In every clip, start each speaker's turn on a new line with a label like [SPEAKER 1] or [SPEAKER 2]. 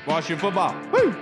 [SPEAKER 1] Washington football. Woo!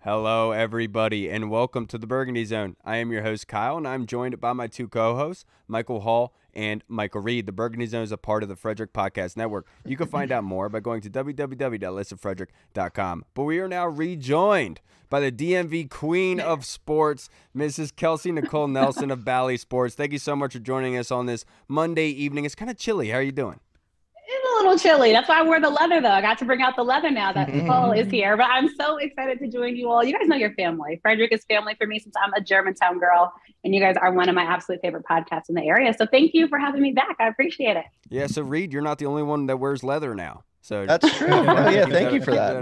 [SPEAKER 1] Hello, everybody, and welcome to the Burgundy Zone. I am your host, Kyle, and I'm joined by my two co-hosts, Michael Hall and Michael Reed. The Burgundy Zone is a part of the Frederick Podcast Network. You can find out more by going to www.listenfrederick.com. But we are now rejoined by the DMV Queen of Sports, Mrs. Kelsey Nicole Nelson of Bally Sports. Thank you so much for joining us on this Monday evening. It's kind of chilly. How are you doing?
[SPEAKER 2] It's a little chilly. That's why I wore the leather, though. I got to bring out the leather now that fall is here. But I'm so excited to join you all. You guys know your family. Frederick is family for me since I'm a Germantown girl. And you guys are one of my absolute favorite podcasts in the area. So thank you for having me back. I appreciate it.
[SPEAKER 1] Yeah, so Reed, you're not the only one that wears leather now. So
[SPEAKER 3] that's true. Yeah, thank you for that.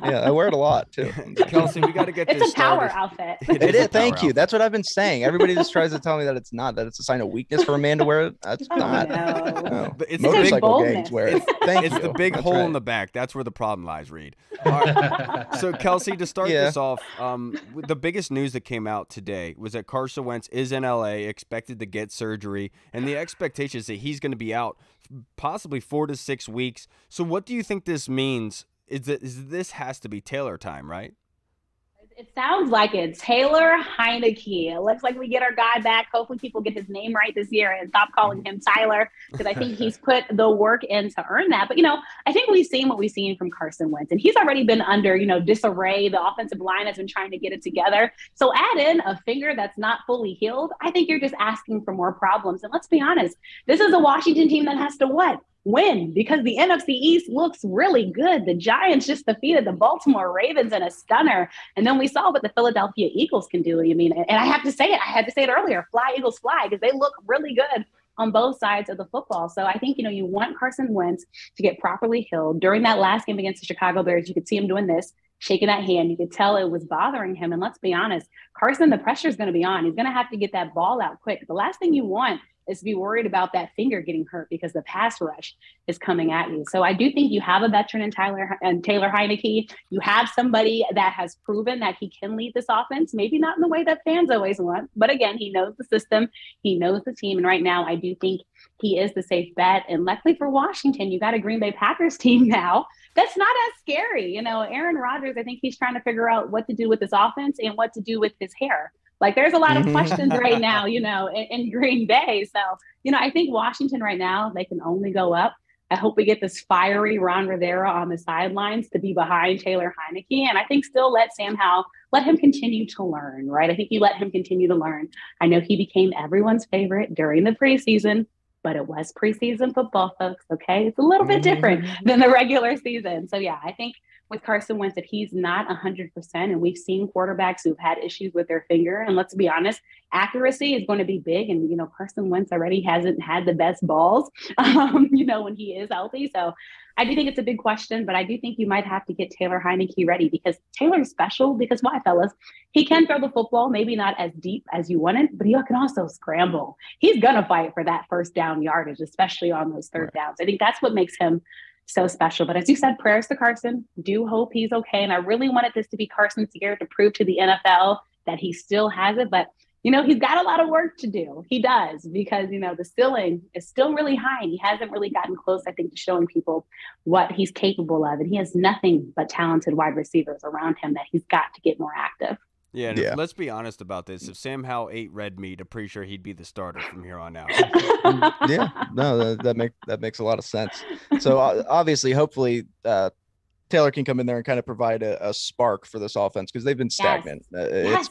[SPEAKER 3] I wear it a lot too.
[SPEAKER 1] Kelsey, we got to get
[SPEAKER 2] this started. It's a power outfit.
[SPEAKER 3] It is. Thank you. That's what I've been saying. Everybody just tries to tell me that it's not. That it's a sign of weakness for a man to wear it. That's not.
[SPEAKER 2] No.
[SPEAKER 3] But it's motorcycle gangs wear it.
[SPEAKER 1] It's the big hole in the back. That's where the problem lies, Reed. All right. So Kelsey, to start this off, the biggest news that came out today was that Carson Wentz is in LA, expected to get surgery, and the expectation is that he's going to be out possibly 4 to 6 weeks. So what do you think this means? This has to be Taylor time, right?
[SPEAKER 2] It sounds like it. Taylor Heineke. It looks like we get our guy back. Hopefully people get his name right this year and stop calling him Tyler, because I think he's put the work in to earn that. But, I think we've seen what we've seen from Carson Wentz, and he's already been under, disarray. The offensive line has been trying to get it together. So add in a finger that's not fully healed. I think you're just asking for more problems. And let's be honest, this is a Washington team that has to win, because the NFC East looks really good. The Giants just defeated the Baltimore Ravens in a stunner. And then we saw what the Philadelphia Eagles can do. And I have to say it. I had to say it earlier. Fly, Eagles, fly, because they look really good on both sides of the football. So I think, you want Carson Wentz to get properly healed. During that last game against the Chicago Bears, you could see him doing this, shaking that hand. You could tell it was bothering him. And let's be honest, Carson, the pressure is going to be on. He's going to have to get that ball out quick. The last thing you want is to be worried about that finger getting hurt, because the pass rush is coming at you. So I do think you have a veteran in Taylor Heineke. You have somebody that has proven that he can lead this offense, maybe not in the way that fans always want, but again, he knows the system, he knows the team. And right now, I do think he is the safe bet. And luckily for Washington, you got a Green Bay Packers team now that's not as scary. Aaron Rodgers, I think he's trying to figure out what to do with this offense and what to do with his hair. Like, there's a lot of questions right now, in Green Bay. So, I think Washington right now, they can only go up. I hope we get this fiery Ron Rivera on the sidelines to be behind Taylor Heineke. And I think still let Sam Howell, let him continue to learn, right? I think you let him continue to learn. I know he became everyone's favorite during the preseason, but it was preseason football, folks, okay? It's a little bit different than the regular season. So, yeah, I think with Carson Wentz, if he's not 100%, and we've seen quarterbacks who've had issues with their finger, and let's be honest, accuracy is going to be big. And, Carson Wentz already hasn't had the best balls, when he is healthy. So I do think it's a big question, but I do think you might have to get Taylor Heineke ready, because Taylor's special. Because why, fellas? He can throw the football, maybe not as deep as you want it, but he can also scramble. He's going to fight for that first down yardage, especially on those third downs. I think that's what makes him so special. But as you said, prayers to Carson. Do hope he's okay. And I really wanted this to be Carson's year to prove to the NFL that he still has it. But, he's got a lot of work to do. He does, because, the ceiling is still really high. And he hasn't really gotten close, I think, to showing people what he's capable of. And he has nothing but talented wide receivers around him that he's got to get more active.
[SPEAKER 1] Yeah, and let's be honest about this. If Sam Howell ate red meat, I'm pretty sure he'd be the starter from here on out.
[SPEAKER 3] That makes a lot of sense. So obviously, hopefully, Taylor can come in there and kind of provide a spark for this offense, because they've been stagnant. It's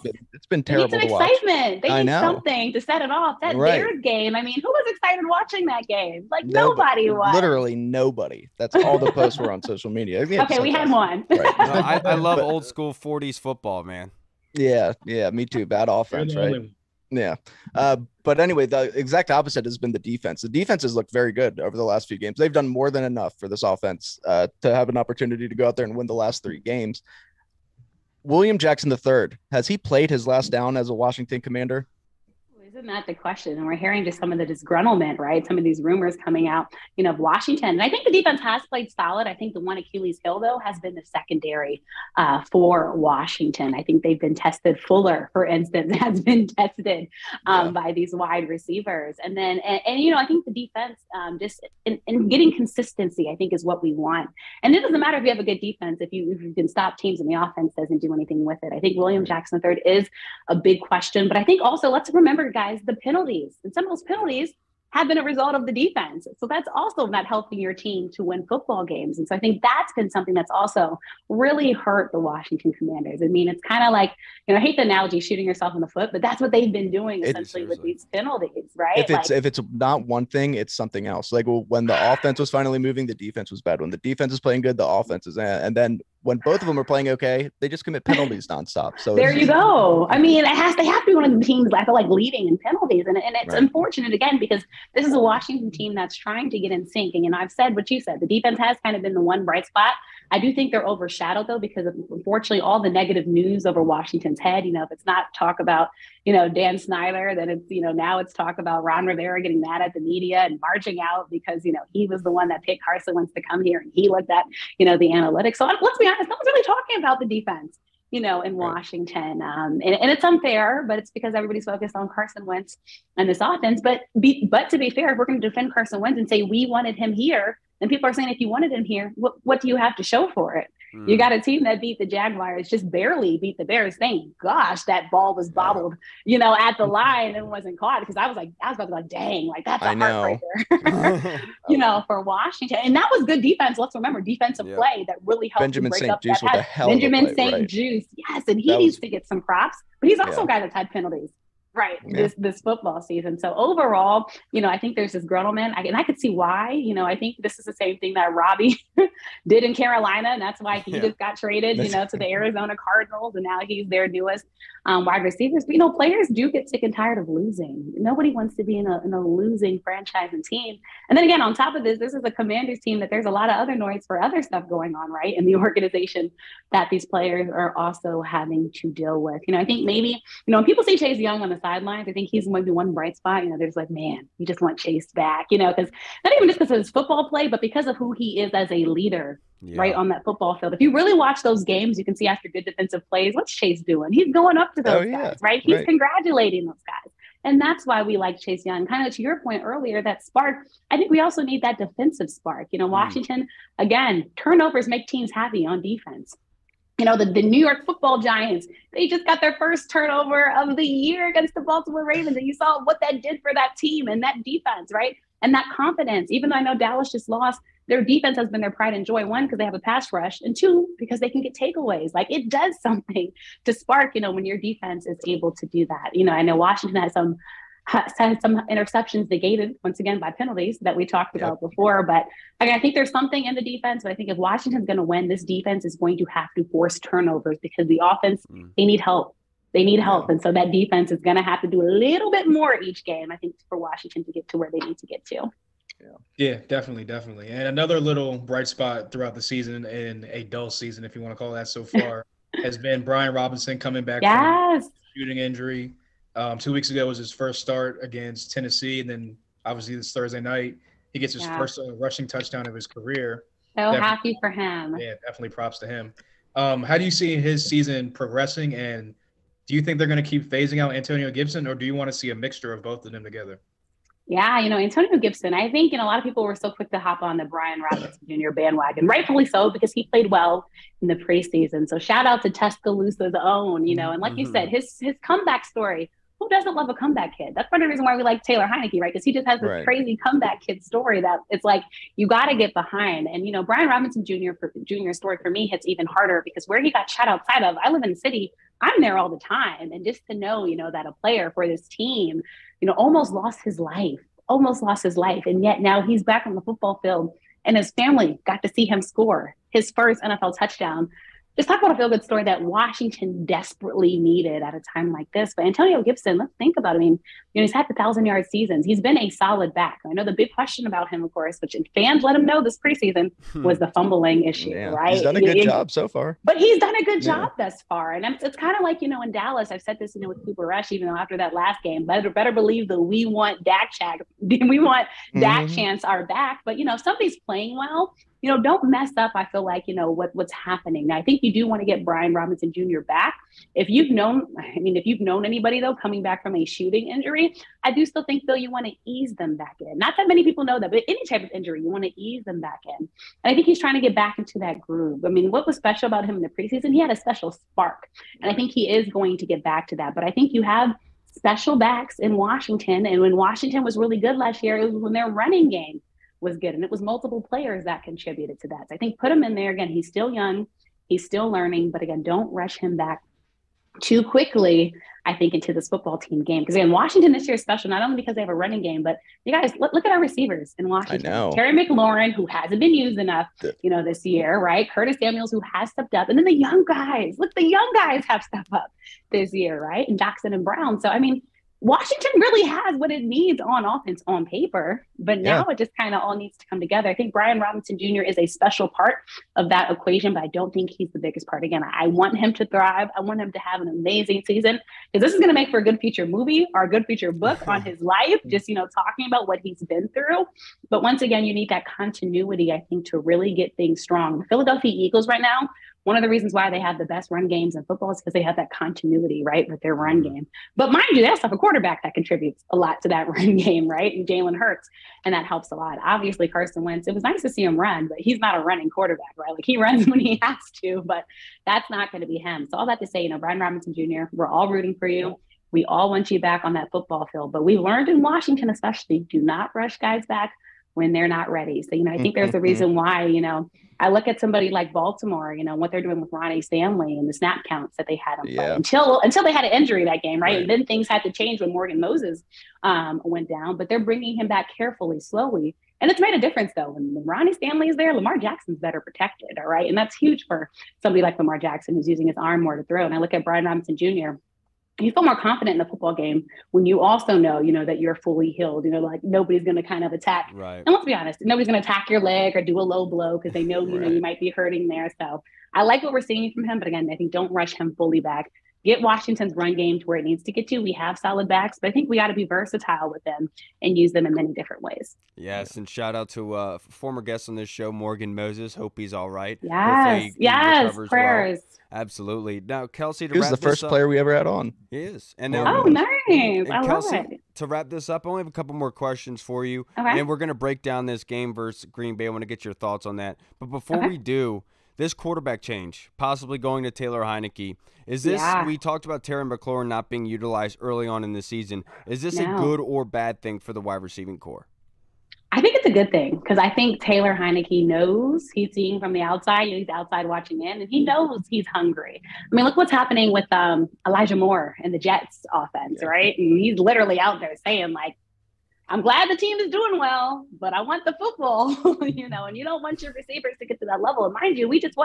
[SPEAKER 3] been terrible to watch.
[SPEAKER 2] Excitement. They need something to set it off. That Bears game. I mean, who was excited watching that game? Like, nobody was.
[SPEAKER 3] Literally nobody. That's all the posts were on social media.
[SPEAKER 2] Okay, we had one.
[SPEAKER 1] Right. No, I love old school 40s football, man.
[SPEAKER 3] Yeah, me too. Bad offense, right? Yeah. But anyway, the exact opposite has been the defense. The defense has looked very good over the last few games. They've done more than enough for this offense to have an opportunity to go out there and win the last 3 games. William Jackson III, has he played his last down as a Washington Commander?
[SPEAKER 2] Isn't that the question? And we're hearing just some of the disgruntlement, right? Some of these rumors coming out, of Washington. And I think the defense has played solid. I think the one Achilles heel, though, has been the secondary for Washington. I think they've been tested. Fuller, for instance, has been tested by these wide receivers. And then, I think the defense just in getting consistency, I think, is what we want. And it doesn't matter if you have a good defense. If you can stop teams and the offense doesn't do anything with it. I think William Jackson III is a big question. But I think also, let's remember, guys, the penalties, and some of those penalties have been a result of the defense. So that's also not helping your team to win football games. And so I think that's been something that's also really hurt the Washington Commanders. I mean, it's kind of like, I hate the analogy shooting yourself in the foot, but that's what they've been doing essentially with these penalties, right?
[SPEAKER 3] If it's not one thing, it's something else. Like when the offense was finally moving, the defense was bad. When the defense is playing good, the offense is, and then when both of them are playing okay, they just commit penalties nonstop. So
[SPEAKER 2] there you go. I mean, they have to be one of the teams I feel like leading in penalties, and it's unfortunate again because this is a Washington team that's trying to get in sync. And I've said what you said. The defense has kind of been the one bright spot. I do think they're overshadowed though because of, unfortunately, all the negative news over Washington's head. If it's not talk about Dan Snyder, then it's now it's talk about Ron Rivera getting mad at the media and marching out because he was the one that picked Carson Wentz to come here and he looked at the analytics. So let's be honest, no one's really talking about the defense. In Washington. And it's unfair, but it's because everybody's focused on Carson Wentz and this offense. But to be fair, if we're going to defend Carson Wentz and say we wanted him here, then people are saying if you wanted him here, what do you have to show for it? You got a team that beat the Jaguars, just barely beat the Bears. Thank gosh that ball was bobbled, at the line and wasn't caught because I was about to go, dang, like that's a heartbreaker, for Washington. And that was good defense. Let's remember defensive play that really helped
[SPEAKER 3] Benjamin
[SPEAKER 2] break
[SPEAKER 3] St.
[SPEAKER 2] up
[SPEAKER 3] Juice
[SPEAKER 2] that
[SPEAKER 3] with a hell
[SPEAKER 2] Benjamin
[SPEAKER 3] of a play,
[SPEAKER 2] St. Juice. Yes, and he needs to get some props, but he's also a guy that's had penalties. Right. Yeah. This football season. So overall, I think there's this gruntlement. I could see why. I think this is the same thing that Robbie did in Carolina. And that's why he just got traded, to the Arizona Cardinals. And now he's their newest wide receivers. But, players do get sick and tired of losing. Nobody wants to be in a losing franchise and team. And then again, on top of this is a Commanders team that there's a lot of other noise for other stuff going on, right? In the organization that these players are also having to deal with. I think maybe, when people see Chase Young on the sidelines, I think he's maybe one bright spot. There's like, man, you just want Chase back, because not even just because of his football play, but because of who he is as a leader, right, on that football field. If you really watch those games, you can see after good defensive plays, what's Chase doing? He's going up to those guys, right? He's congratulating those guys. And that's why we like Chase Young. Kind of to your point earlier, that spark, I think we also need that defensive spark. Washington, again, turnovers make teams happy on defense. The New York Football Giants, they just got their first turnover of the year against the Baltimore Ravens. And you saw what that did for that team and that defense, right? And that confidence, even though I know Dallas just lost, their defense has been their pride and joy. One, because they have a pass rush, and two, because they can get takeaways. Like it does something to spark, when your defense is able to do that. I know Washington has some interceptions negated once again by penalties that we talked about before. But again, I think there's something in the defense. But I think if Washington's going to win, this defense is going to have to force turnovers because the offense, they need help. They need help. And so that defense is going to have to do a little bit more each game, I think, for Washington to get to where they need to get to.
[SPEAKER 4] Yeah, definitely. And another little bright spot throughout the season, and a dull season, if you want to call that so far, has been Brian Robinson coming back from a shooting injury. 2 weeks ago was his first start against Tennessee, and then obviously this Thursday night he gets his first rushing touchdown of his career.
[SPEAKER 2] So happy for him.
[SPEAKER 4] Yeah, definitely props to him. How do you see his season progressing, and do you think they're going to keep phasing out Antonio Gibson, or do you want to see a mixture of both of them together?
[SPEAKER 2] Yeah, Antonio Gibson, I think, a lot of people were so quick to hop on the Brian Robinson Jr. bandwagon, rightfully so, because he played well in the preseason. So shout out to Tuscaloosa's own, and like you said, his comeback story. Who doesn't love a comeback kid? That's part of the reason why we like Taylor Heineke, right? Because he just has this crazy comeback kid story that it's like you got to get behind. And, Brian Robinson Jr. story for me hits even harder because where he got shot outside of, I live in the city, I'm there all the time. And just to know, that a player for this team, almost lost his life. And yet now he's back on the football field and his family got to see him score his first NFL touchdown just talk about a feel-good story that Washington desperately needed at a time like this. But Antonio Gibson, let's think about it. I mean, he's had the 1,000-yard seasons. He's been a solid back. I know the big question about him, of course, which fans let him know this preseason, was the fumbling issue, right?
[SPEAKER 3] He's done a good job so far.
[SPEAKER 2] But he's done a good job thus far. And it's kind of like, in Dallas, I've said this, with Cooper Rush, even though after that last game, better believe that we want Dak Chance are back. But, if somebody's playing well, don't mess up, I feel like, what's happening. Now, I think you do want to get Brian Robinson Jr. back. If you've known anybody, though, coming back from a shooting injury, I do still think, Phil, you want to ease them back in. Not that many people know that, but any type of injury, you want to ease them back in. And I think he's trying to get back into that groove. I mean, what was special about him in the preseason? He had a special spark. And I think he is going to get back to that. But I think you have special backs in Washington. And when Washington was really good last year, it was when their running game was good. And it was multiple players that contributed to that. So I think put him in there. Again, he's still young. He's still learning. But again, don't rush him back too quickly, I think, into this football team game. Because again, Washington this year is special, not only because they have a running game, but you guys, look at our receivers in Washington.
[SPEAKER 3] I know.
[SPEAKER 2] Terry McLaurin, who hasn't been used enough, this year, right? Curtis Samuels, who has stepped up. And then the young guys. Look, the young guys have stepped up this year, right? And Jackson and Brown. So, I mean, Washington really has what it needs on offense on paper, but now it just kind of all needs to come together. I think Brian Robinson Jr. is a special part of that equation, but I don't think he's the biggest part. Again, I want him to thrive. I want him to have an amazing season, because this is going to make for a good future movie or a good future book on his life, just, talking about what he's been through. But once again, you need that continuity, I think, to really get things strong. The Philadelphia Eagles right now, one of the reasons why they have the best run games in football is because they have that continuity, right, with their run game. But mind you, they also have a quarterback that contributes a lot to that run game, right, and Jalen Hurts, and that helps a lot. Obviously, Carson Wentz, it was nice to see him run, but he's not a running quarterback, right? Like, he runs when he has to, but that's not going to be him. So all that to say, Brian Robinson Jr., we're all rooting for you. We all want you back on that football field. But we learned in Washington especially, do not rush guys back when they're not ready. So, I think there's a reason why, I look at somebody like Baltimore, what they're doing with Ronnie Stanley and the snap counts that they had him play until they had an injury that game, right? And then things had to change when Morgan Moses went down, but they're bringing him back carefully, slowly. And it's made a difference, though. When Ronnie Stanley is there, Lamar Jackson's better protected, all right? And that's huge for somebody like Lamar Jackson, who's using his arm more to throw. And I look at Brian Robinson Jr., you feel more confident in the football game when you also know, that you're fully healed, like nobody's going to kind of attack.
[SPEAKER 1] Right.
[SPEAKER 2] And let's be honest, nobody's going to attack your leg or do a low blow because they know, you might be hurting there. So I like what we're seeing from him. But again, I think don't rush him fully back. Get Washington's run game to where it needs to get to. We have solid backs, but I think we got to be versatile with them and use them in many different ways.
[SPEAKER 1] Yes, and shout out to former guest on this show, Morgan Moses. Hope he's all right.
[SPEAKER 2] Yes, prayers.
[SPEAKER 1] Well. Absolutely. Now, Kelsey,
[SPEAKER 3] he was the first player we ever had on.
[SPEAKER 1] He is. And
[SPEAKER 2] nice. I
[SPEAKER 1] Kelsey,
[SPEAKER 2] love it.
[SPEAKER 1] To wrap this up, I only have a couple more questions for you.
[SPEAKER 2] Okay.
[SPEAKER 1] And we're going to break down this game versus Green Bay. I want to get your thoughts on that. But before we do, this quarterback change, possibly going to Taylor Heineke, is this, we talked about Terry McLaurin not being utilized early on in the season. Is this a good or bad thing for the wide receiving core?
[SPEAKER 2] I think it's a good thing, because I think Taylor Heineke knows he's seeing from the outside. He's outside watching in, and he knows he's hungry. I mean, look what's happening with Elijah Moore and the Jets offense, right? And he's literally out there saying, like, I'm glad the team is doing well, but I want the football, and you don't want your receivers to get to that level. And mind you, we just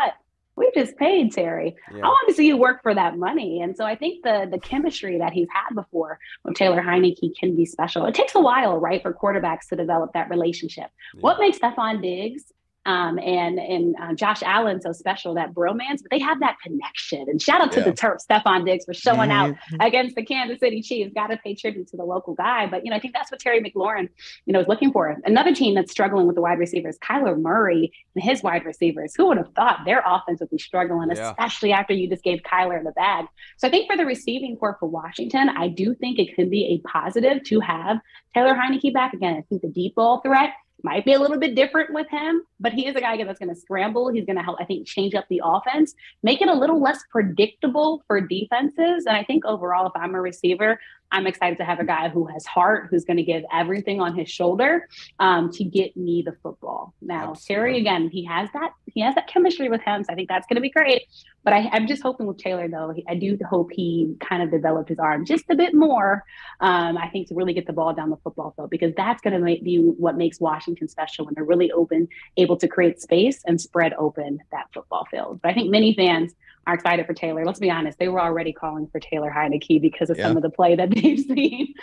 [SPEAKER 2] paid Terry. I want to see you work for that money. And so I think the chemistry that he's had before with Taylor Heineke can be special. It takes a while, right, for quarterbacks to develop that relationship. What makes Stephon Diggs and Josh Allen so special, that bromance, but they have that connection. And shout out to the Terps, Stephon Diggs, for showing out against the Kansas City Chiefs. Got to pay tribute to the local guy. But, I think that's what Terry McLaurin, is looking for. Another team that's struggling with the wide receivers, Kyler Murray and his wide receivers. Who would have thought their offense would be struggling, especially after you just gave Kyler the bag? So I think for the receiving core for Washington, I do think it could be a positive to have Taylor Heineke back. Again, I think the deep ball threat might be a little bit different with him, but he is a guy that's going to scramble. He's going to help, I think, change up the offense, make it a little less predictable for defenses. And I think overall, if I'm a receiver, I'm excited to have a guy who has heart, who's going to give everything on his shoulder to get me the football. Now, Terry, again, he has that chemistry with him, so I think that's going to be great. But I'm just hoping with Taylor, though, I do hope he kind of developed his arm just a bit more, I think, to really get the ball down the football field, because that's going to be what makes Washington special, when they're really open, able to create space and spread open that football field. But I think many fans are excited for Taylor. Let's be honest, they were already calling for Taylor Heineke because of some of the play that they've seen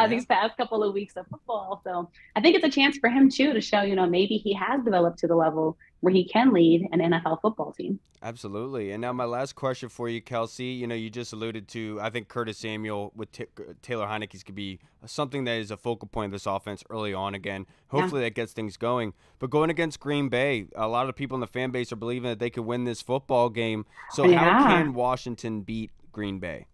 [SPEAKER 2] these past couple of weeks of football. So I think it's a chance for him, too, to show, maybe he has developed to the level where he can lead an NFL football team.
[SPEAKER 1] Absolutely. And now my last question for you, Kelsey, you just alluded to, I think Curtis Samuel with Taylor Heineke's could be something that is a focal point of this offense early on again. Hopefully that gets things going. But going against Green Bay, a lot of people in the fan base are believing that they could win this football game. So how can Washington beat Green Bay?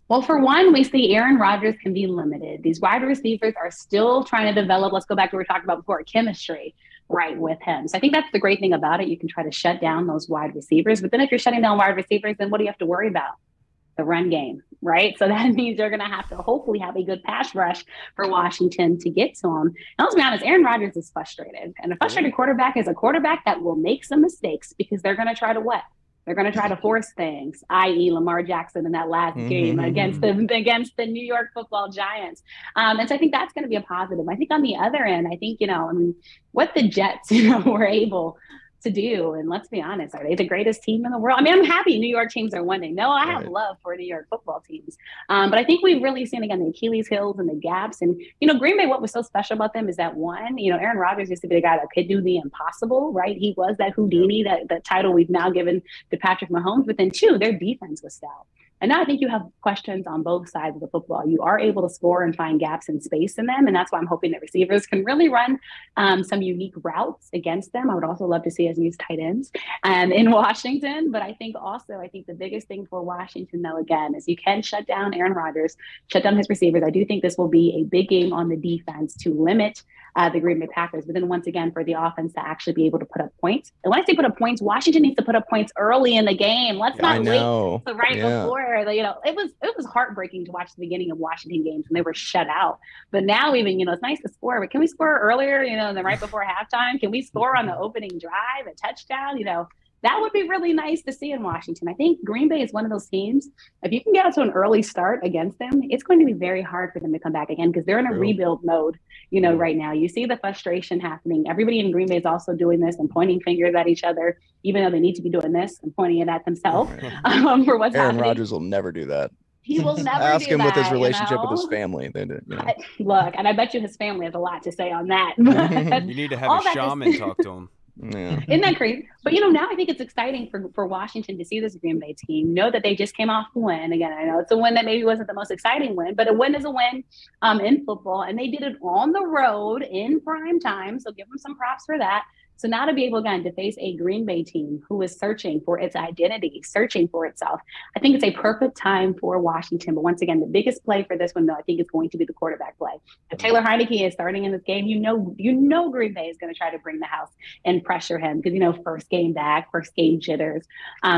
[SPEAKER 2] Well, for one, we see Aaron Rodgers can be limited. These wide receivers are still trying to develop, let's go back to what we were talking about before, chemistry right with him. So I think that's the great thing about it. You can try to shut down those wide receivers. But then if you're shutting down wide receivers, then what do you have to worry about? The run game, right? So that means you're going to have to hopefully have a good pass rush for Washington to get to him. And let's be honest, Aaron Rodgers is frustrated. And a frustrated quarterback is a quarterback that will make some mistakes, because they're going to try to what? They're going to try to force things, i.e. Lamar Jackson in that last game against the New York Football Giants. And so I think that's going to be a positive. I think on the other end, I think, what the Jets, were able to do, and let's be honest, are they the greatest team in the world? I mean, I'm happy New York teams are winning. No, I have love for New York football teams. But I think we've really seen, again, the Achilles heels and the gaps. And, Green Bay, what was so special about them is that, one, Aaron Rodgers used to be the guy that could do the impossible, right? He was that Houdini, that title we've now given to Patrick Mahomes. But then, two, their defense was stout. And now I think you have questions on both sides of the football. You are able to score and find gaps and space in them. And that's why I'm hoping that receivers can really run some unique routes against them. I would also love to see us use tight ends in Washington. But I think the biggest thing for Washington, though, again, is you can shut down Aaron Rodgers, shut down his receivers. I do think this will be a big game on the defense to limit the Green Bay Packers. But then once again, for the offense to actually be able to put up points. And when I say put up points, Washington needs to put up points early in the game. Let's not wait till before. It was heartbreaking to watch the beginning of Washington games when they were shut out. But now even, it's nice to score, but can we score earlier, than right before halftime? Can we score on the opening drive, a touchdown? That would be really nice to see in Washington. I think Green Bay is one of those teams, if you can get out to an early start against them, it's going to be very hard for them to come back again, because they're in a rebuild mode, right now. You see the frustration happening. Everybody in Green Bay is also doing this and pointing fingers at each other, even though they need to be doing this and pointing it at themselves for what's happening.
[SPEAKER 3] Aaron Rodgers will never do that.
[SPEAKER 2] He will never
[SPEAKER 3] ask
[SPEAKER 2] do
[SPEAKER 3] him
[SPEAKER 2] that,
[SPEAKER 3] with his relationship with his family. They did,
[SPEAKER 2] Look, and I bet you his family has a lot to say on that.
[SPEAKER 1] You need to have a shaman talk to him.
[SPEAKER 3] Yeah.
[SPEAKER 2] Isn't that crazy? But now I think it's exciting for Washington to see this Green Bay team. Know that they just came off a win. Again, I know it's a win that maybe wasn't the most exciting win, but a win is a win in football, and they did it on the road in prime time. So give them some props for that. So now to be able, again, to face a Green Bay team who is searching for its identity, searching for itself, I think it's a perfect time for Washington. But once again, the biggest play for this one, though, I think is going to be the quarterback play. If Taylor Heineke is starting in this game, you know Green Bay is going to try to bring the house and pressure him because, first game back, first game jitters.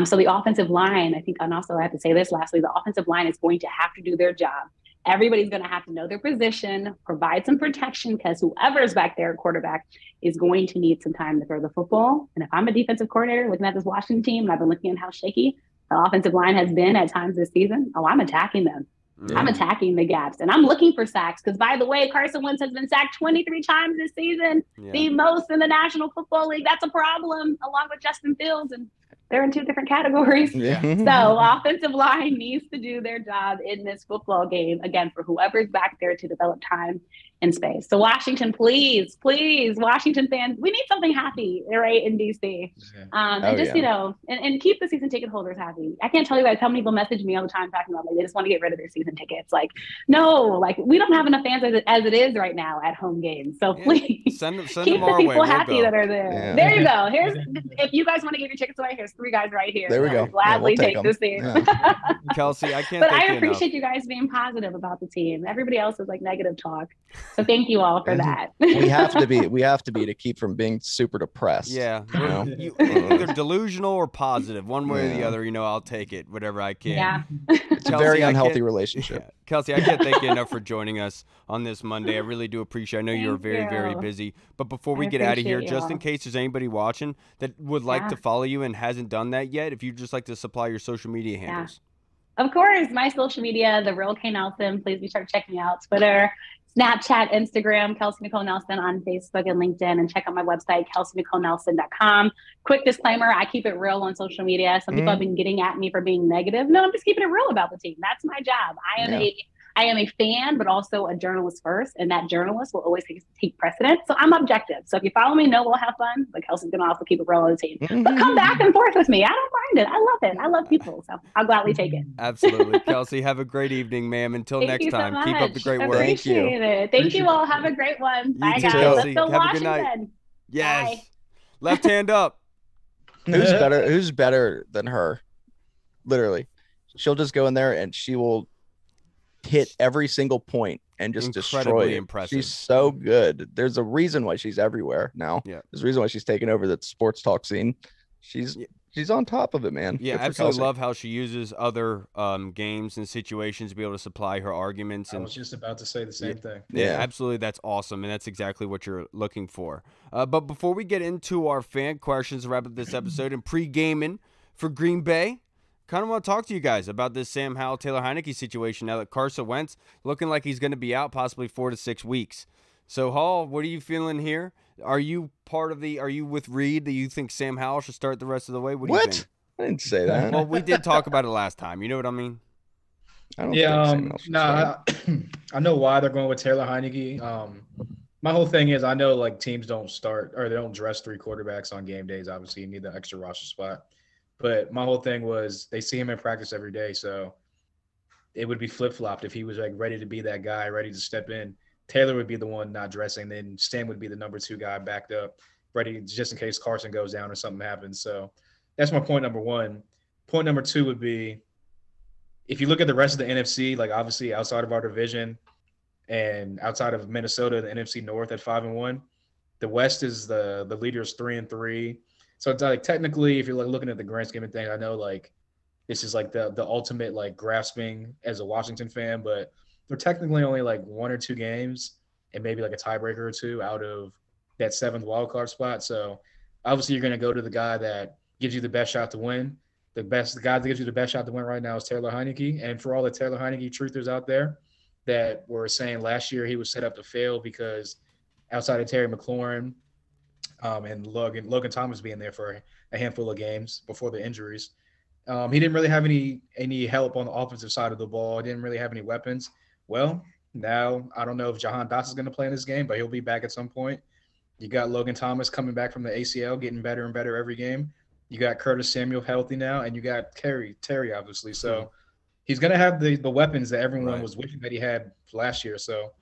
[SPEAKER 2] So the offensive line, I think, and also I have to say this lastly, the offensive line is going to have to do their job. Everybody's going to have to know their position, provide some protection, because whoever's back there at quarterback is going to need some time to throw the football. And if I'm a defensive coordinator looking at this Washington team, and I've been looking at how shaky the offensive line has been at times this season, I'm attacking them. Yeah. I'm attacking the gaps, and I'm looking for sacks because, by the way, Carson Wentz has been sacked 23 times this season, the most in the National Football League. That's a problem, along with Justin Fields, and they're in two different categories. Yeah. So offensive line needs to do their job in this football game, again, for whoever's back there to develop time and space. So Washington, please, Washington fans, we need something happy, right, in DC. And keep the season ticket holders happy. I can't tell you guys how many people message me all the time talking about, they just want to get rid of their season tickets. No, we don't have enough fans as it is right now at home games. So please
[SPEAKER 1] send
[SPEAKER 2] keep
[SPEAKER 1] them our
[SPEAKER 2] the
[SPEAKER 1] way.
[SPEAKER 2] people happy that are there.
[SPEAKER 1] Yeah.
[SPEAKER 2] There you go. If you guys want to give your tickets away, here's 3 guys right here.
[SPEAKER 3] There we go.
[SPEAKER 2] Gladly take the seat.
[SPEAKER 1] Yeah. Kelsey, I can't.
[SPEAKER 2] But I appreciate you guys being positive about the team. Everybody else is negative talk. So thank you all for that.
[SPEAKER 3] We have to be to keep from being super depressed.
[SPEAKER 1] Yeah. Either delusional or positive, one way or the other. I'll take it, whatever I can.
[SPEAKER 2] Yeah.
[SPEAKER 3] It's a very unhealthy relationship.
[SPEAKER 1] Yeah. Kelsey, I can't thank you enough for joining us on this Monday. I really do appreciate it. I know you're very, very busy. But before we get out of here, just in case there's anybody watching that would like to follow you and hasn't done that yet, if you'd just like to supply your social media handles.
[SPEAKER 2] Of course, my social media, The Real K Nelson. Please be sure to check me out. Twitter, Snapchat, Instagram, Kelsey Nicole Nelson on Facebook and LinkedIn, and check out my website, kelseynicolenelson.com. Quick disclaimer, I keep it real on social media. Some people have been getting at me for being negative. No, I'm just keeping it real about the team. That's my job. I am a fan, but also a journalist first, and that journalist will always take precedence. So I'm objective. So if you follow me, we'll have fun, but Kelsey's going to also keep it real on the team. But come back and forth with me. I don't mind it. I love it. I love people, so I'll gladly take it.
[SPEAKER 1] Absolutely. Kelsey, have a great evening, ma'am. Until next time, keep up the great work.
[SPEAKER 2] Appreciate it. Thank you all. Have a great one. Bye, guys.
[SPEAKER 1] Kelsey.
[SPEAKER 2] Let's go
[SPEAKER 1] have
[SPEAKER 2] Washington.
[SPEAKER 1] A good night. Yes.
[SPEAKER 2] Bye.
[SPEAKER 1] Left hand up.
[SPEAKER 3] Who's better than her? Literally. She'll just go in there and she will hit every single point and just destroy it.
[SPEAKER 1] Impressive.
[SPEAKER 3] She's so good. There's a reason why she's everywhere now.
[SPEAKER 1] Yeah.
[SPEAKER 3] There's a reason why she's taking over the sports talk scene. She's on top of it, man.
[SPEAKER 1] Yeah, absolutely love how she uses other games and situations to be able to supply her arguments. I
[SPEAKER 4] was just about to say the same thing.
[SPEAKER 1] Yeah, absolutely. That's awesome, and that's exactly what you're looking for. But before we get into our fan questions to wrap up this episode and pre-gaming for Green Bay, kind of want to talk to you guys about this Sam Howell, Taylor Heineke situation now that Carson Wentz looking like he's going to be out possibly 4 to 6 weeks. So, Hall, what are you feeling here? Are you with Reed that you think Sam Howell should start the rest of the way? What do you think?
[SPEAKER 3] I didn't say that.
[SPEAKER 1] Well, we did talk about it last time. You know what I mean?
[SPEAKER 3] I don't
[SPEAKER 4] I know why they're going with Taylor Heineke. My whole thing is I know like teams don't start or they don't dress 3 quarterbacks on game days. Obviously, you need the extra roster spot. But my whole thing was they see him in practice every day, so it would be flip-flopped if he was like ready to be that guy, ready to step in. Taylor would be the one not dressing, then Stan would be the number 2 guy backed up, ready just in case Carson goes down or something happens. So that's my point number 1. Point number 2 would be if you look at the rest of the NFC, like obviously outside of our division and outside of Minnesota, the NFC North at 5-1, the West is the leaders 3-3. So it's like technically, if you're like looking at the grand scheme of things, I know like this is like the ultimate like grasping as a Washington fan, but they're technically only like 1 or 2 games and maybe like a tiebreaker or 2 out of that 7th wildcard spot. So obviously you're going to go to the guy that gives you the best shot to win. The guy that gives you the best shot to win right now is Taylor Heineke. And for all the Taylor Heineke truthers out there that were saying last year he was set up to fail because outside of Terry McLaurin, and Logan Thomas being there for a handful of games before the injuries. He didn't really have any help on the offensive side of the ball. He didn't really have any weapons. Well, now I don't know if Jahan Dotson is going to play in this game, but he'll be back at some point. You got Logan Thomas coming back from the ACL, getting better and better every game. You got Curtis Samuel healthy now, and you got Terry obviously. So he's going to have the weapons that everyone was wishing that he had last year. So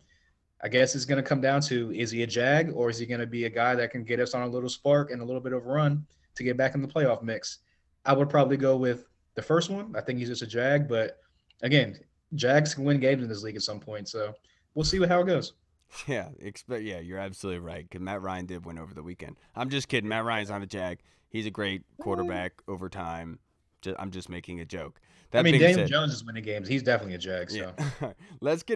[SPEAKER 4] I guess it's going to come down to, is he a Jag or is he going to be a guy that can get us on a little spark and a little bit of a run to get back in the playoff mix? I would probably go with the first one. I think he's just a Jag, but again, Jags can win games in this league at some point. So we'll see how it goes.
[SPEAKER 1] Yeah, you're absolutely right. Because Matt Ryan did win over the weekend. I'm just kidding. Matt Ryan's not a Jag. He's a great quarterback over time. I'm just making a joke.
[SPEAKER 4] Daniel Jones is winning games. He's definitely a Jag. So
[SPEAKER 1] yeah.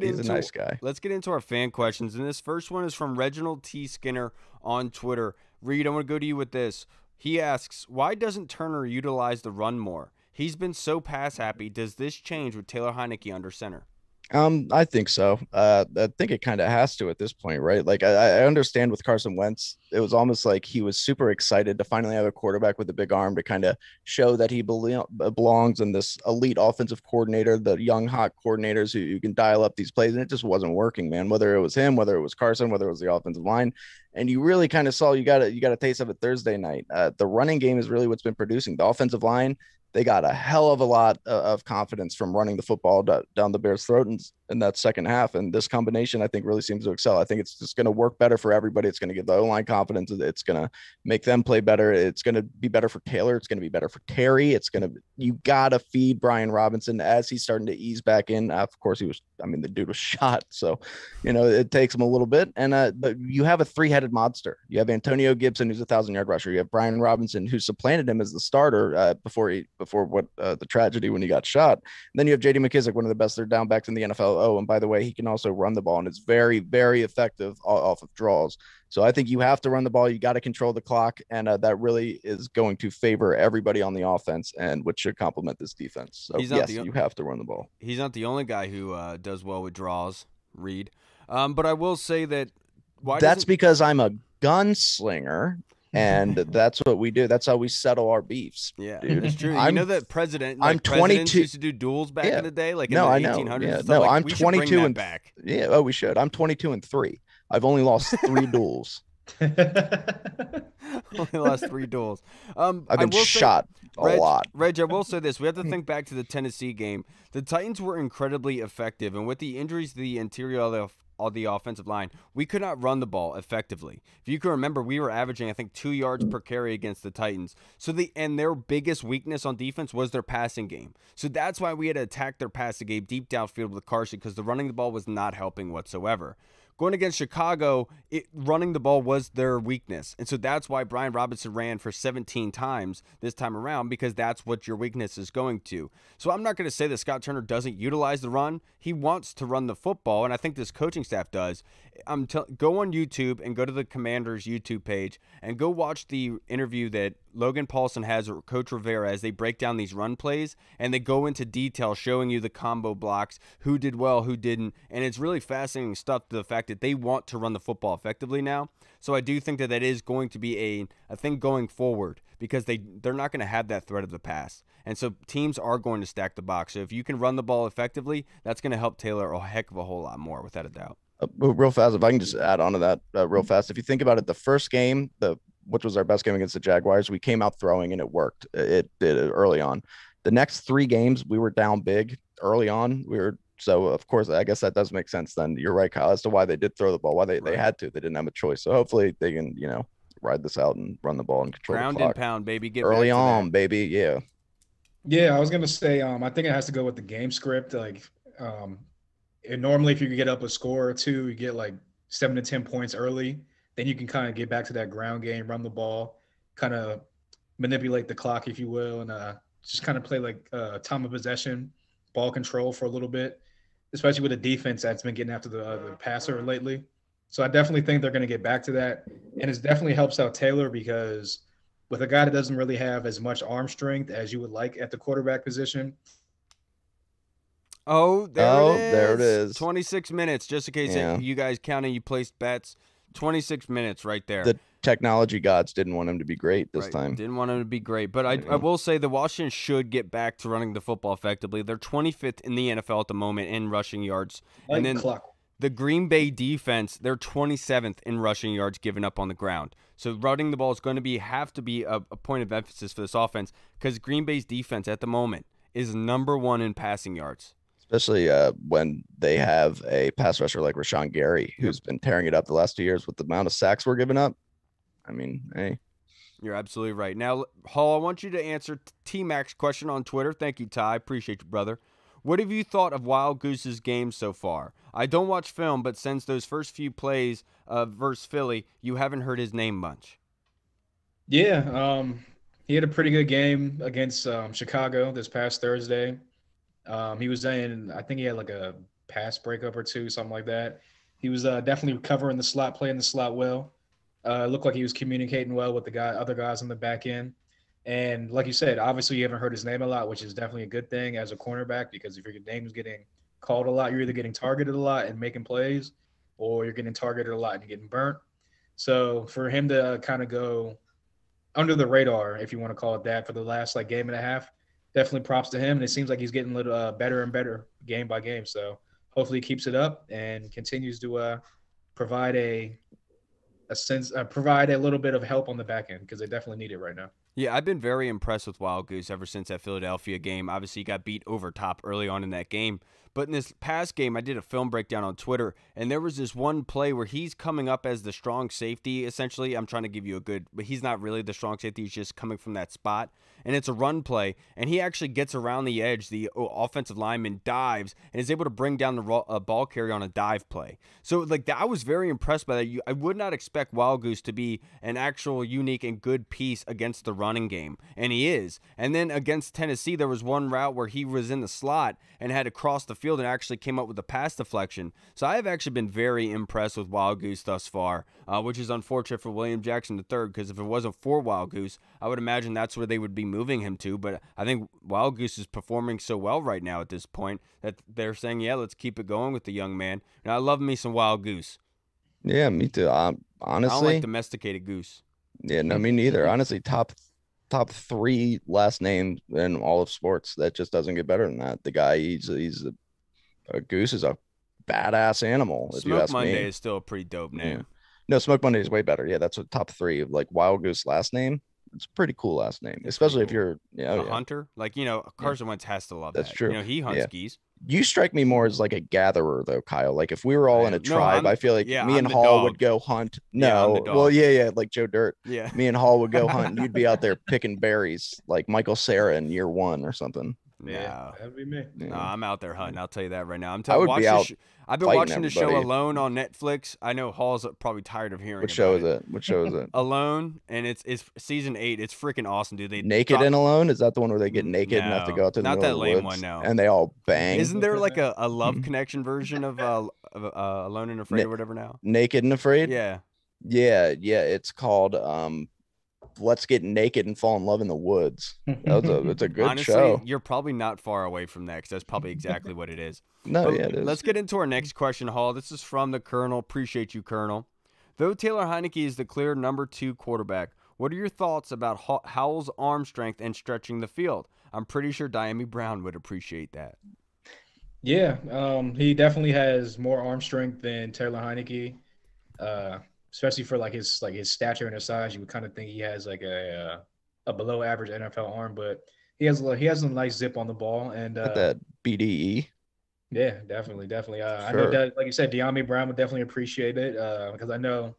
[SPEAKER 1] He's
[SPEAKER 3] a nice guy.
[SPEAKER 1] Let's get into our fan questions. And this first one is from Reginald T. Skinner on Twitter. Reed, I want to go to you with this. He asks, why doesn't Turner utilize the run more? He's been so pass happy. Does this change with Taylor Heineke under center?
[SPEAKER 3] I think so. I think it kind of has to at this point, right? Like I understand with Carson Wentz, it was almost like he was super excited to finally have a quarterback with a big arm to kind of show that he belongs in this elite offensive coordinator, the young hot coordinators who can dial up these plays, and it just wasn't working, man. Whether it was him, whether it was Carson, whether it was the offensive line, and you really kind of saw you got a taste of it Thursday night. The running game is really what's been producing. The offensive line, they got a hell of a lot of confidence from running the football down the Bears' throat. And in that second half. And this combination, I think, really seems to excel. I think it's just going to work better for everybody. It's going to give the O-line confidence. It's going to make them play better. It's going to be better for Taylor. It's going to be better for Terry. You got to feed Brian Robinson as he's starting to ease back in. Of course, the dude was shot. So, it takes him a little bit. And, but you have a three-headed monster. You have Antonio Gibson, who's a 1,000-yard rusher. You have Brian Robinson, who supplanted him as the starter before the tragedy when he got shot. And then you have J.D. McKissick, one of the best third down backs in the NFL. Oh, and by the way, he can also run the ball, and it's very, very effective off of draws. So I think you have to run the ball. You got to control the clock, and that really is going to favor everybody on the offense, and which should complement this defense. So yes, you have to run the ball.
[SPEAKER 1] He's not the only guy who does well with draws, Reed. But I will say that
[SPEAKER 3] because I'm a gunslinger. And that's what we do. That's how we settle our beefs.
[SPEAKER 1] Yeah, dude. It's true. You know that I'm 22. Used to do duels back in the day, like in the 1800s. Yeah.
[SPEAKER 3] No, I'm 22 and back. Yeah, we should. I'm 22-3. I've only lost 3 duels.
[SPEAKER 1] Only lost 3 duels.
[SPEAKER 3] I've been shot a lot.
[SPEAKER 1] Reg, I will say this: we have to think back to the Tennessee game. The Titans were incredibly effective, and with the injuries to the interior of the offensive line, we could not run the ball effectively. If you can remember, we were averaging, I think, 2 yards per carry against the Titans. And their biggest weakness on defense was their passing game. So that's why we had to attack their passing game deep downfield with Carson, because the running the ball was not helping whatsoever. Going against Chicago, running the ball was their weakness. And so that's why Brian Robinson ran for 17 times this time around, because that's what your weakness is going to. So I'm not going to say that Scott Turner doesn't utilize the run. He wants to run the football, and I think this coaching staff does. Go on YouTube and go to the Commanders YouTube page and go watch the interview that Logan Paulson has or Coach Rivera as they break down these run plays, and they go into detail showing you the combo blocks, who did well, who didn't, and it's really fascinating stuff to the fact that they want to run the football effectively now. So I do think that is going to be a thing going forward, because they're not going to have that threat of the pass. And so teams are going to stack the box. So if you can run the ball effectively, that's going to help Taylor a heck of a whole lot more, without a doubt.
[SPEAKER 3] Real fast, if I can just add on to that real fast. If you think about it, the first game, which was our best game against the Jaguars, we came out throwing and it worked. It did early on. The next 3 games, we were down big early on. So of course, I guess that does make sense. Then you're right, Kyle, as to why they did throw the ball, why they had to. They didn't have a choice. So hopefully they can, ride this out and run the ball and control
[SPEAKER 1] ground
[SPEAKER 3] the clock.
[SPEAKER 1] And pound, baby. Get
[SPEAKER 3] early
[SPEAKER 1] back to
[SPEAKER 3] on,
[SPEAKER 1] that.
[SPEAKER 3] baby. Yeah.
[SPEAKER 4] Yeah, I was gonna say, I think it has to go with the game script. And normally, if you could get up a score or 2, you get like 7 to 10 points early. Then you can kind of get back to that ground game, run the ball, kind of manipulate the clock, if you will, and just kind of play like time of possession, ball control for a little bit, especially with a defense that's been getting after the passer lately. So I definitely think they're going to get back to that. And it definitely helps out Taylor, because with a guy that doesn't really have as much arm strength as you would like at the quarterback position.
[SPEAKER 1] There it is. 26 minutes, just in case you guys counting, you placed bets. 26 minutes right there.
[SPEAKER 3] The technology gods didn't want him to be great this time.
[SPEAKER 1] Didn't want him to be great. But I will say the Washington should get back to running the football effectively. They're 25th in the NFL at the moment in rushing yards. And then the Green Bay defense, they're 27th in rushing yards given up on the ground. So running the ball is going to have to be a point of emphasis for this offense, because Green Bay's defense at the moment is number 1 in passing yards.
[SPEAKER 3] Especially when they have a pass rusher like Rashawn Gary, who's been tearing it up the last 2 years with the amount of sacks we're giving up. I mean, hey.
[SPEAKER 1] You're absolutely right. Now, Hall, I want you to answer T-Mac's question on Twitter. Thank you, Ty. Appreciate you, brother. What have you thought of Wild Goose's game so far? I don't watch film, but since those first few plays versus Philly, you haven't heard his name much.
[SPEAKER 4] Yeah, he had a pretty good game against Chicago this past Thursday. He was in, I think he had like a pass breakup or 2, something like that. He was definitely covering the slot, playing the slot well. It looked like he was communicating well with other guys on the back end. And like you said, obviously you haven't heard his name a lot, which is definitely a good thing as a cornerback, because if your name is getting called a lot, you're either getting targeted a lot and making plays, or you're getting targeted a lot and getting burnt. So for him to kind of go under the radar, if you want to call it that, for the last game and a half, definitely props to him. And it seems like he's getting a little better and better game by game. So hopefully he keeps it up and continues to provide a little bit of help on the back end, because they definitely need it right now.
[SPEAKER 1] Yeah, I've been very impressed with Wild Goose ever since that Philadelphia game. Obviously, he got beat over top early on in that game. But in this past game, I did a film breakdown on Twitter, and there was this one play where he's coming up as the strong safety, essentially. I'm trying to give you but he's not really the strong safety. He's just coming from that spot. And it's a run play, and he actually gets around the edge. The offensive lineman dives and is able to bring down the ball carrier on a dive play. So, like, I was very impressed by that. I would not expect Wild Goose to be an actual unique and good piece against the running game, and he is. And then against Tennessee, there was one route where he was in the slot and had to cross the field and actually came up with a pass deflection. So I have actually been very impressed with Wild Goose thus far, which is unfortunate for William Jackson III, because if it wasn't for Wild Goose, I would imagine that's where they would be moving him to. But I think Wild Goose is performing so well right now at this point that they're saying, yeah, let's keep it going with the young man. And I love me some Wild Goose.
[SPEAKER 3] Yeah, me too. Honestly,
[SPEAKER 1] I don't like domesticated goose.
[SPEAKER 3] Yeah, no, me neither. Honestly, top 3 last names in all of sports. That just doesn't get better than that. The guy, he's a goose is a badass animal. If you ask
[SPEAKER 1] Monday
[SPEAKER 3] me.
[SPEAKER 1] is still a pretty dope name.
[SPEAKER 3] Yeah. No, Smoke Monday is way better. Yeah, that's what top 3. Like Wild Goose last name. It's a pretty cool last name, especially if you're a
[SPEAKER 1] hunter. Like, Carson Wentz has to love
[SPEAKER 3] that's
[SPEAKER 1] that.
[SPEAKER 3] true.
[SPEAKER 1] He hunts geese.
[SPEAKER 3] You strike me more as like a gatherer, though, Kyle. Like if we were all in a tribe, I feel like me and Hall would go hunt. No, like Joe Dirt.
[SPEAKER 1] Yeah,
[SPEAKER 3] me and Hall would go hunt. And you'd be out there picking berries, like Michael Cera in year 1 or something.
[SPEAKER 4] Yeah, that'd be me.
[SPEAKER 1] Yeah. No, I'm out there hunting. I'll tell you that right now.
[SPEAKER 3] I've
[SPEAKER 1] been watching the show Alone on Netflix. I know Hall's probably tired of hearing.
[SPEAKER 3] What show is it?
[SPEAKER 1] Alone, and it's season 8. It's freaking awesome, dude.
[SPEAKER 3] Naked and Alone? Is that the one where they get naked and have to go out to the middle of the woods? Not that lame one, no. And they all bang.
[SPEAKER 1] Isn't there like a love connection version of Alone and Afraid or whatever now?
[SPEAKER 3] Naked and Afraid?
[SPEAKER 1] Yeah.
[SPEAKER 3] It's called Let's Get Naked and Fall in Love in the Woods. It's a good
[SPEAKER 1] Honestly,
[SPEAKER 3] show.
[SPEAKER 1] You're probably not far away from that, because that's probably exactly what it is.
[SPEAKER 3] It is.
[SPEAKER 1] Let's get into our next question, Hall. This is from the Colonel. Appreciate you, Colonel. Though Taylor Heineke is the clear number 2 quarterback, what are your thoughts about Howell's arm strength and stretching the field? I'm pretty sure Dyami Brown would appreciate that.
[SPEAKER 4] Yeah, he definitely has more arm strength than Taylor Heineke. Especially for his stature and his size, you would kind of think he has like a below average NFL arm, but he has a nice zip on the ball and
[SPEAKER 3] that BDE.
[SPEAKER 4] Yeah, definitely.
[SPEAKER 3] Sure.
[SPEAKER 4] I know that, like you said, Dyami Brown would definitely appreciate it because I know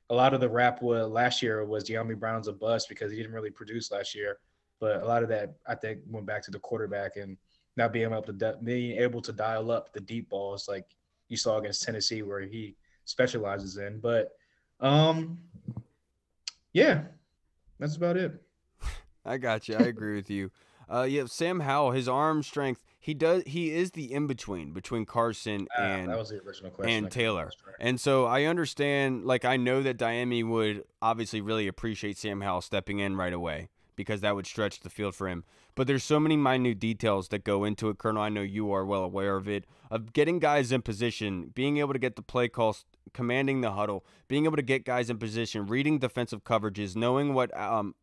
[SPEAKER 4] a lot of the rap last year was Dyami Brown's a bust because he didn't really produce last year, but a lot of that I think went back to the quarterback and not being able to dial up the deep balls like you saw against Tennessee where he specializes in, but. Yeah, that's about it.
[SPEAKER 1] I got you. I agree with you. Sam Howell, his arm strength, he is the in-between between Carson and
[SPEAKER 4] that was the original question.
[SPEAKER 1] And Taylor. And so I understand, I know that Dyami would obviously really appreciate Sam Howell stepping in right away because that would stretch the field for him. But there's so many minute details that go into it, Colonel. I know you are well aware of it, of getting guys in position, being able to get the play calls, commanding the huddle, being able to get guys in position, reading defensive coverages, knowing what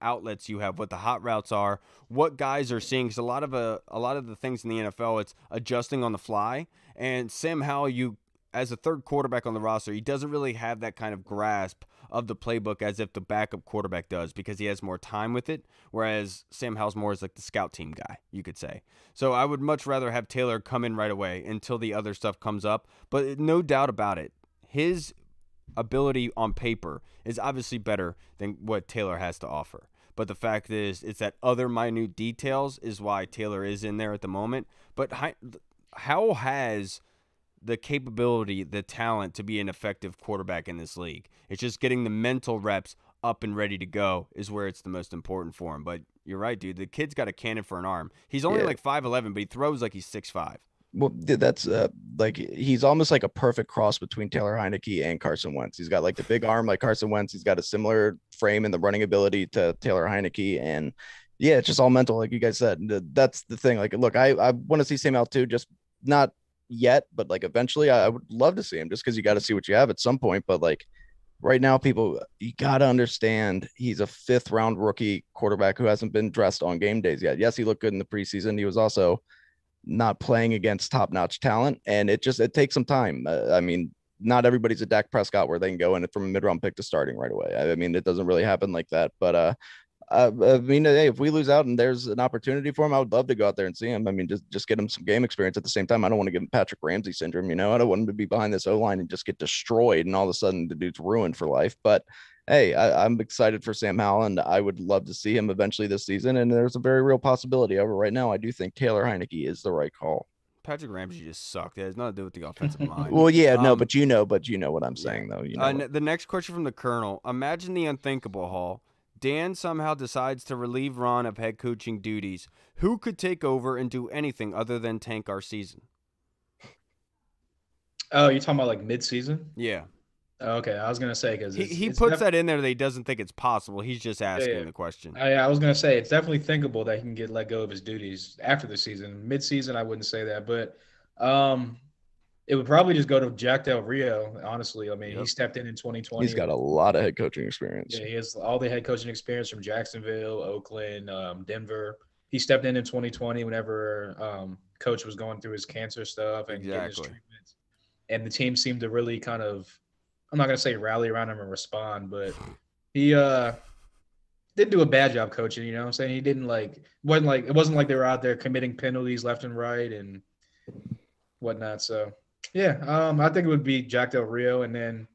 [SPEAKER 1] outlets you have, what the hot routes are, what guys are seeing. Because a lot of the things in the NFL, it's adjusting on the fly. And Sam Howell, as a third quarterback on the roster, he doesn't really have that kind of grasp of the playbook as if the backup quarterback does because he has more time with it, whereas Sam Howell's more is like the scout team guy, you could say. So I would much rather have Taylor come in right away until the other stuff comes up. But no doubt about it, his ability on paper is obviously better than what Taylor has to offer. But the fact is, it's that other minute details is why Taylor is in there at the moment. But Howell has the capability, the talent to be an effective quarterback in this league. It's just getting the mental reps up and ready to go is where it's the most important for him. But you're right, dude. The kid's got a cannon for an arm. He's only 5'11", but he throws like he's 6'5".
[SPEAKER 3] Well, that's he's almost like a perfect cross between Taylor Heineke and Carson Wentz. He's got like the big arm like Carson Wentz. He's got a similar frame and the running ability to Taylor Heineke. And yeah, it's just all mental, like you guys said. That's the thing. Like, look, I want to see Sam Howell too, just not yet, but eventually I would love to see him just because you got to see what you have at some point. But right now, you got to understand he's a 5th round rookie quarterback who hasn't been dressed on game days yet. Yes, he looked good in the preseason. He was also not playing against top-notch talent, and it takes some time. I mean, not everybody's a Dak Prescott where they can go in from a mid-round pick to starting right away. I mean, it doesn't really happen like that, but I mean, hey, if we lose out and there's an opportunity for him, I would love to go out there and see him. I mean, just get him some game experience at the same time. I don't want to give him Patrick Ramsey syndrome, I don't want him to be behind this O-line and just get destroyed and all of a sudden the dude's ruined for life. But hey, I'm excited for Sam Howell, and I would love to see him eventually this season. And there's a very real possibility. However, right now, I do think Taylor Heineke is the right call.
[SPEAKER 1] Patrick Ramsey just sucked. It has nothing to do with the offensive line.
[SPEAKER 3] Well, yeah, no, but you know what I'm saying, though.
[SPEAKER 1] The next question from the Colonel. Imagine the unthinkable, Hall. Dan somehow decides to relieve Ron of head coaching duties. Who could take over and do anything other than tank our season?
[SPEAKER 4] Oh, you're talking about like mid-season?
[SPEAKER 1] Yeah.
[SPEAKER 4] Okay, I was gonna say because
[SPEAKER 1] he puts that in there that he doesn't think it's possible. He's just asking the question.
[SPEAKER 4] I was gonna say it's definitely thinkable that he can get let go of his duties after the season. Mid-season, I wouldn't say that, but it would probably just go to Jack Del Rio. Honestly, I mean, he stepped in 2020.
[SPEAKER 3] He's got a lot of head coaching experience.
[SPEAKER 4] Yeah, he has all the head coaching experience from Jacksonville, Oakland, Denver. He stepped in 2020 whenever coach was going through his cancer stuff and getting his treatments, and the team seemed to really kind of. I'm not going to say rally around him and respond, but he didn't do a bad job coaching, you know what I'm saying? He didn't it wasn't like they were out there committing penalties left and right and whatnot. So, yeah, I think it would be Jack Del Rio, and then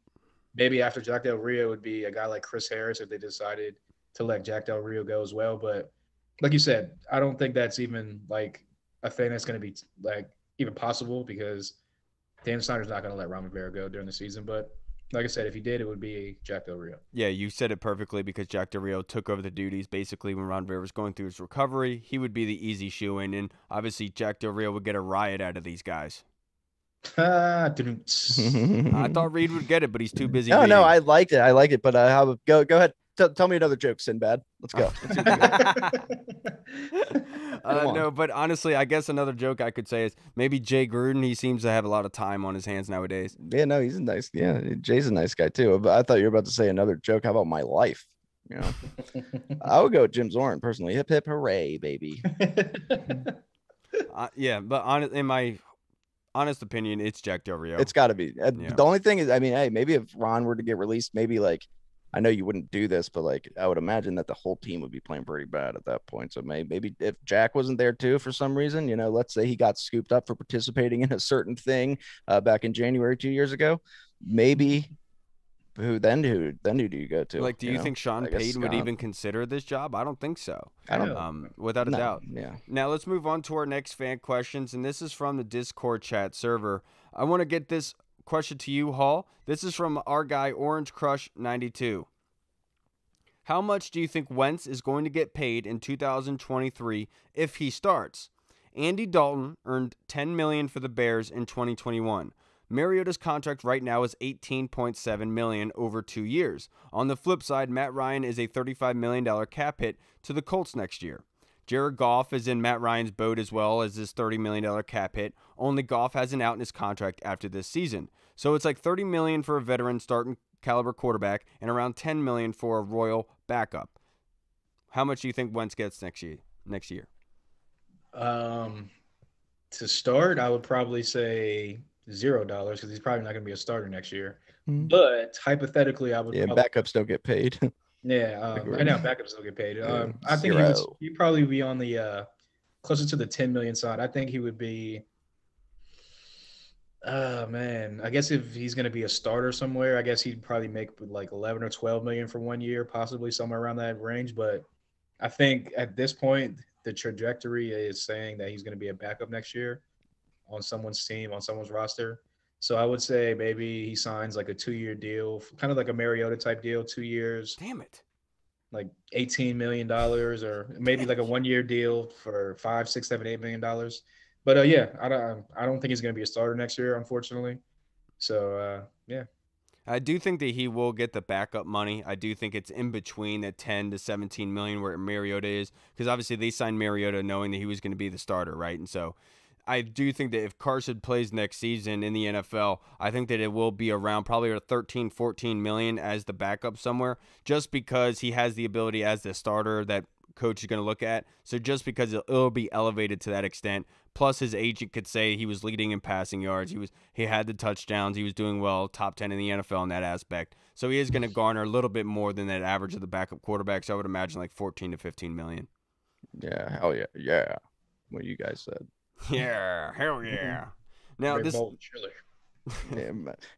[SPEAKER 4] maybe after Jack Del Rio would be a guy like Chris Harris if they decided to let Jack Del Rio go as well. But like you said, I don't think that's even like a thing that's going to be like even possible because Dan Snyder's not going to let Ron Rivera go during the season, but like I said, if he did, it would be Jack Del Rio.
[SPEAKER 1] Yeah, you said it perfectly because Jack Del Rio took over the duties basically when Ron Rivera was going through his recovery. He would be the easy shoe-in, and obviously Jack Del Rio would get a riot out of these guys. I thought Reed would get it, but he's too busy.
[SPEAKER 3] No, I liked it. But go ahead. Tell me another joke, Sinbad. Let's go.
[SPEAKER 1] No, but honestly, I guess another joke I could say is maybe Jay Gruden. He seems to have a lot of time on his hands nowadays.
[SPEAKER 3] Yeah, no, he's a nice. Yeah, Jay's a nice guy too. But I thought you were about to say another joke. How about my life? I would go with Jim Zorn personally. Hip hip hooray, baby.
[SPEAKER 1] Yeah, but in my honest opinion, it's Jack Del Rio.
[SPEAKER 3] It's got to be. The only thing is, I mean, hey, maybe if Ron were to get released, maybe I know you wouldn't do this, but I would imagine that the whole team would be playing pretty bad at that point. So maybe if Jack wasn't there too for some reason, let's say he got scooped up for participating in a certain thing back in January 2 years ago, maybe. Who do you go to?
[SPEAKER 1] Do you think Sean Payton would even consider this job? I don't think so.
[SPEAKER 3] I don't.
[SPEAKER 1] Without a doubt.
[SPEAKER 3] Yeah.
[SPEAKER 1] Now let's move on to our next fan questions, and this is from the Discord chat server. I want to get this question to you, Hall. This is from our guy Orange Crush 92. How much do you think Wentz is going to get paid in 2023 if he starts? Andy Dalton earned $10 million for the Bears in 2021. Mariota's contract right now is $18.7 million over 2 years. On the flip side, Matt Ryan is a $35 million cap hit to the Colts next year. Jared Goff is in Matt Ryan's boat as well as his $30 million cap hit. Only Goff has an out in his contract after this season. So it's like $30 million for a veteran starting caliber quarterback and around $10 million for a royal backup. How much do you think Wentz gets next year?
[SPEAKER 4] To start, I would probably say $0 because he's probably not going to be a starter next year.
[SPEAKER 3] Mm-hmm.
[SPEAKER 4] But hypothetically, I would.
[SPEAKER 3] Yeah, backups don't get paid.
[SPEAKER 4] Yeah, I know backups don't get paid. I think he'd probably be on the closer to the $10 million side. I think he would be. Man, I guess if he's going to be a starter somewhere, I guess he'd probably make like 11 or 12 million for 1 year, possibly somewhere around that range. But I think at this point, the trajectory is saying that he's going to be a backup next year on someone's team, on someone's roster. So I would say maybe he signs like a 2-year deal, kind of like a Mariota type deal, 2 years.
[SPEAKER 1] Damn it.
[SPEAKER 4] Like $18 million or maybe like a 1-year deal for $5, $6, $7, $8 million. But yeah, I don't think he's going to be a starter next year, unfortunately. So yeah.
[SPEAKER 1] I do think that he will get the backup money. I do think it's in between that 10 to 17 million where Mariota is, because obviously they signed Mariota knowing that he was going to be the starter, right? And so I do think that if Carson plays next season in the NFL, I think that it will be around probably a 13, 14 million as the backup somewhere, just because he has the ability as the starter that coach is going to look at. So just because it'll be elevated to that extent, plus his agent could say he was leading in passing yards, he had the touchdowns, he was doing well, top 10 in the NFL in that aspect. So he is going to garner a little bit more than that average of the backup quarterback. So I would imagine like 14 to 15 million.
[SPEAKER 3] Yeah, hell yeah, yeah. What you guys said.
[SPEAKER 1] Yeah, hell yeah. Now this.
[SPEAKER 3] Yeah,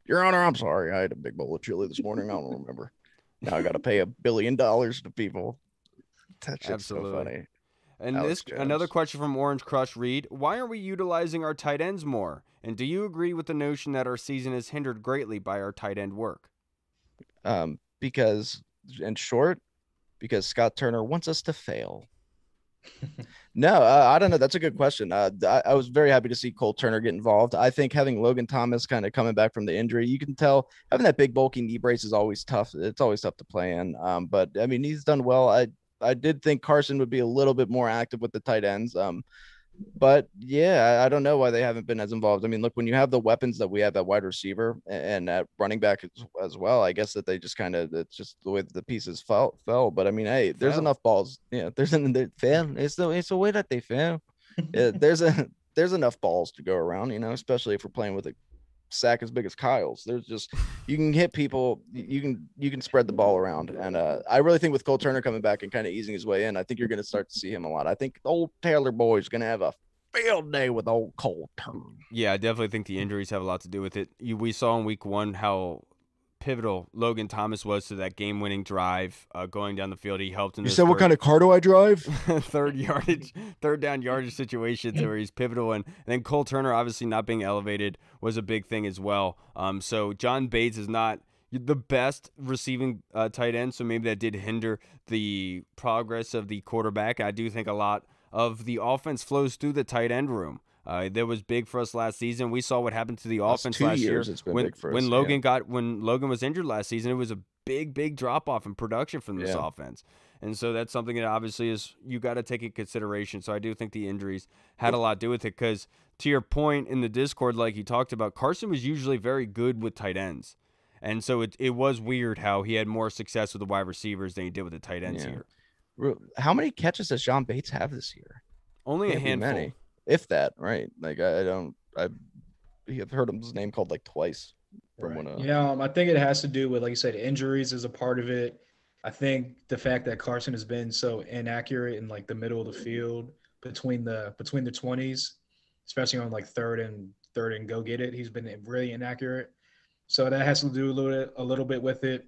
[SPEAKER 3] Your Honor, I'm sorry. I had a big bowl of chili this morning. I don't remember. Now I got to pay $1 billion to people. That shit's so funny.
[SPEAKER 1] And another question from Orange Crush Reed. Why are we utilizing our tight ends more? And do you agree with the notion that our season is hindered greatly by our tight end work?
[SPEAKER 3] Because, in short, because Scott Turner wants us to fail. No, I don't know. That's a good question. I was very happy to see Cole Turner get involved. I think having Logan Thomas kind of coming back from the injury, you can tell having that big bulky knee brace is always tough. It's always tough to play in. But I mean, he's done well. I did think Carson would be a little bit more active with the tight ends. But yeah, I don't know why they haven't been as involved. I mean, look, when you have the weapons that we have at wide receiver and at running back as well, I guess that they just it's just the way that the pieces fell. But I mean, hey, there's enough balls. Yeah, there's it's the way that they fell. Yeah, there's enough balls to go around, especially if we're playing with a sack as big as Kyle's. There's just, you can hit people, you can spread the ball around. And I really think with Cole Turner coming back and kind of easing his way in, I think you're going to start to see him a lot. I think old Taylor boy is going to have a field day with old Cole Turner.
[SPEAKER 1] Yeah, I definitely think the injuries have a lot to do with it. We saw in week 1 how pivotal Logan Thomas was to that game-winning drive going down the field. He helped in
[SPEAKER 3] You said what kind of car do I drive?
[SPEAKER 1] third down yardage situations where he's pivotal. And then Cole Turner obviously not being elevated was a big thing as well. So John Bates is not the best receiving tight end, so maybe that did hinder the progress of the quarterback. I do think a lot of the offense flows through the tight end room. That was big for us last season. We saw what happened to the offense last year.
[SPEAKER 3] It's been big for us,
[SPEAKER 1] when Logan was injured last season. It was a big drop off in production from this offense, and so that's something that obviously is you got to take in consideration. So I do think the injuries had a lot to do with it. Because to your point in the Discord, like you talked about, Carson was usually very good with tight ends, and so it was weird how he had more success with the wide receivers than he did with the tight ends here.
[SPEAKER 3] How many catches does John Bates have this year?
[SPEAKER 1] Only a handful.
[SPEAKER 3] Many. If that, right? Like I've heard his name called like twice.
[SPEAKER 4] I think it has to do with, like you said, injuries is a part of it. I think the fact that Carson has been so inaccurate in like the middle of the field between the 20s, especially on like third and go get it, he's been really inaccurate. So that has to do a little bit with it.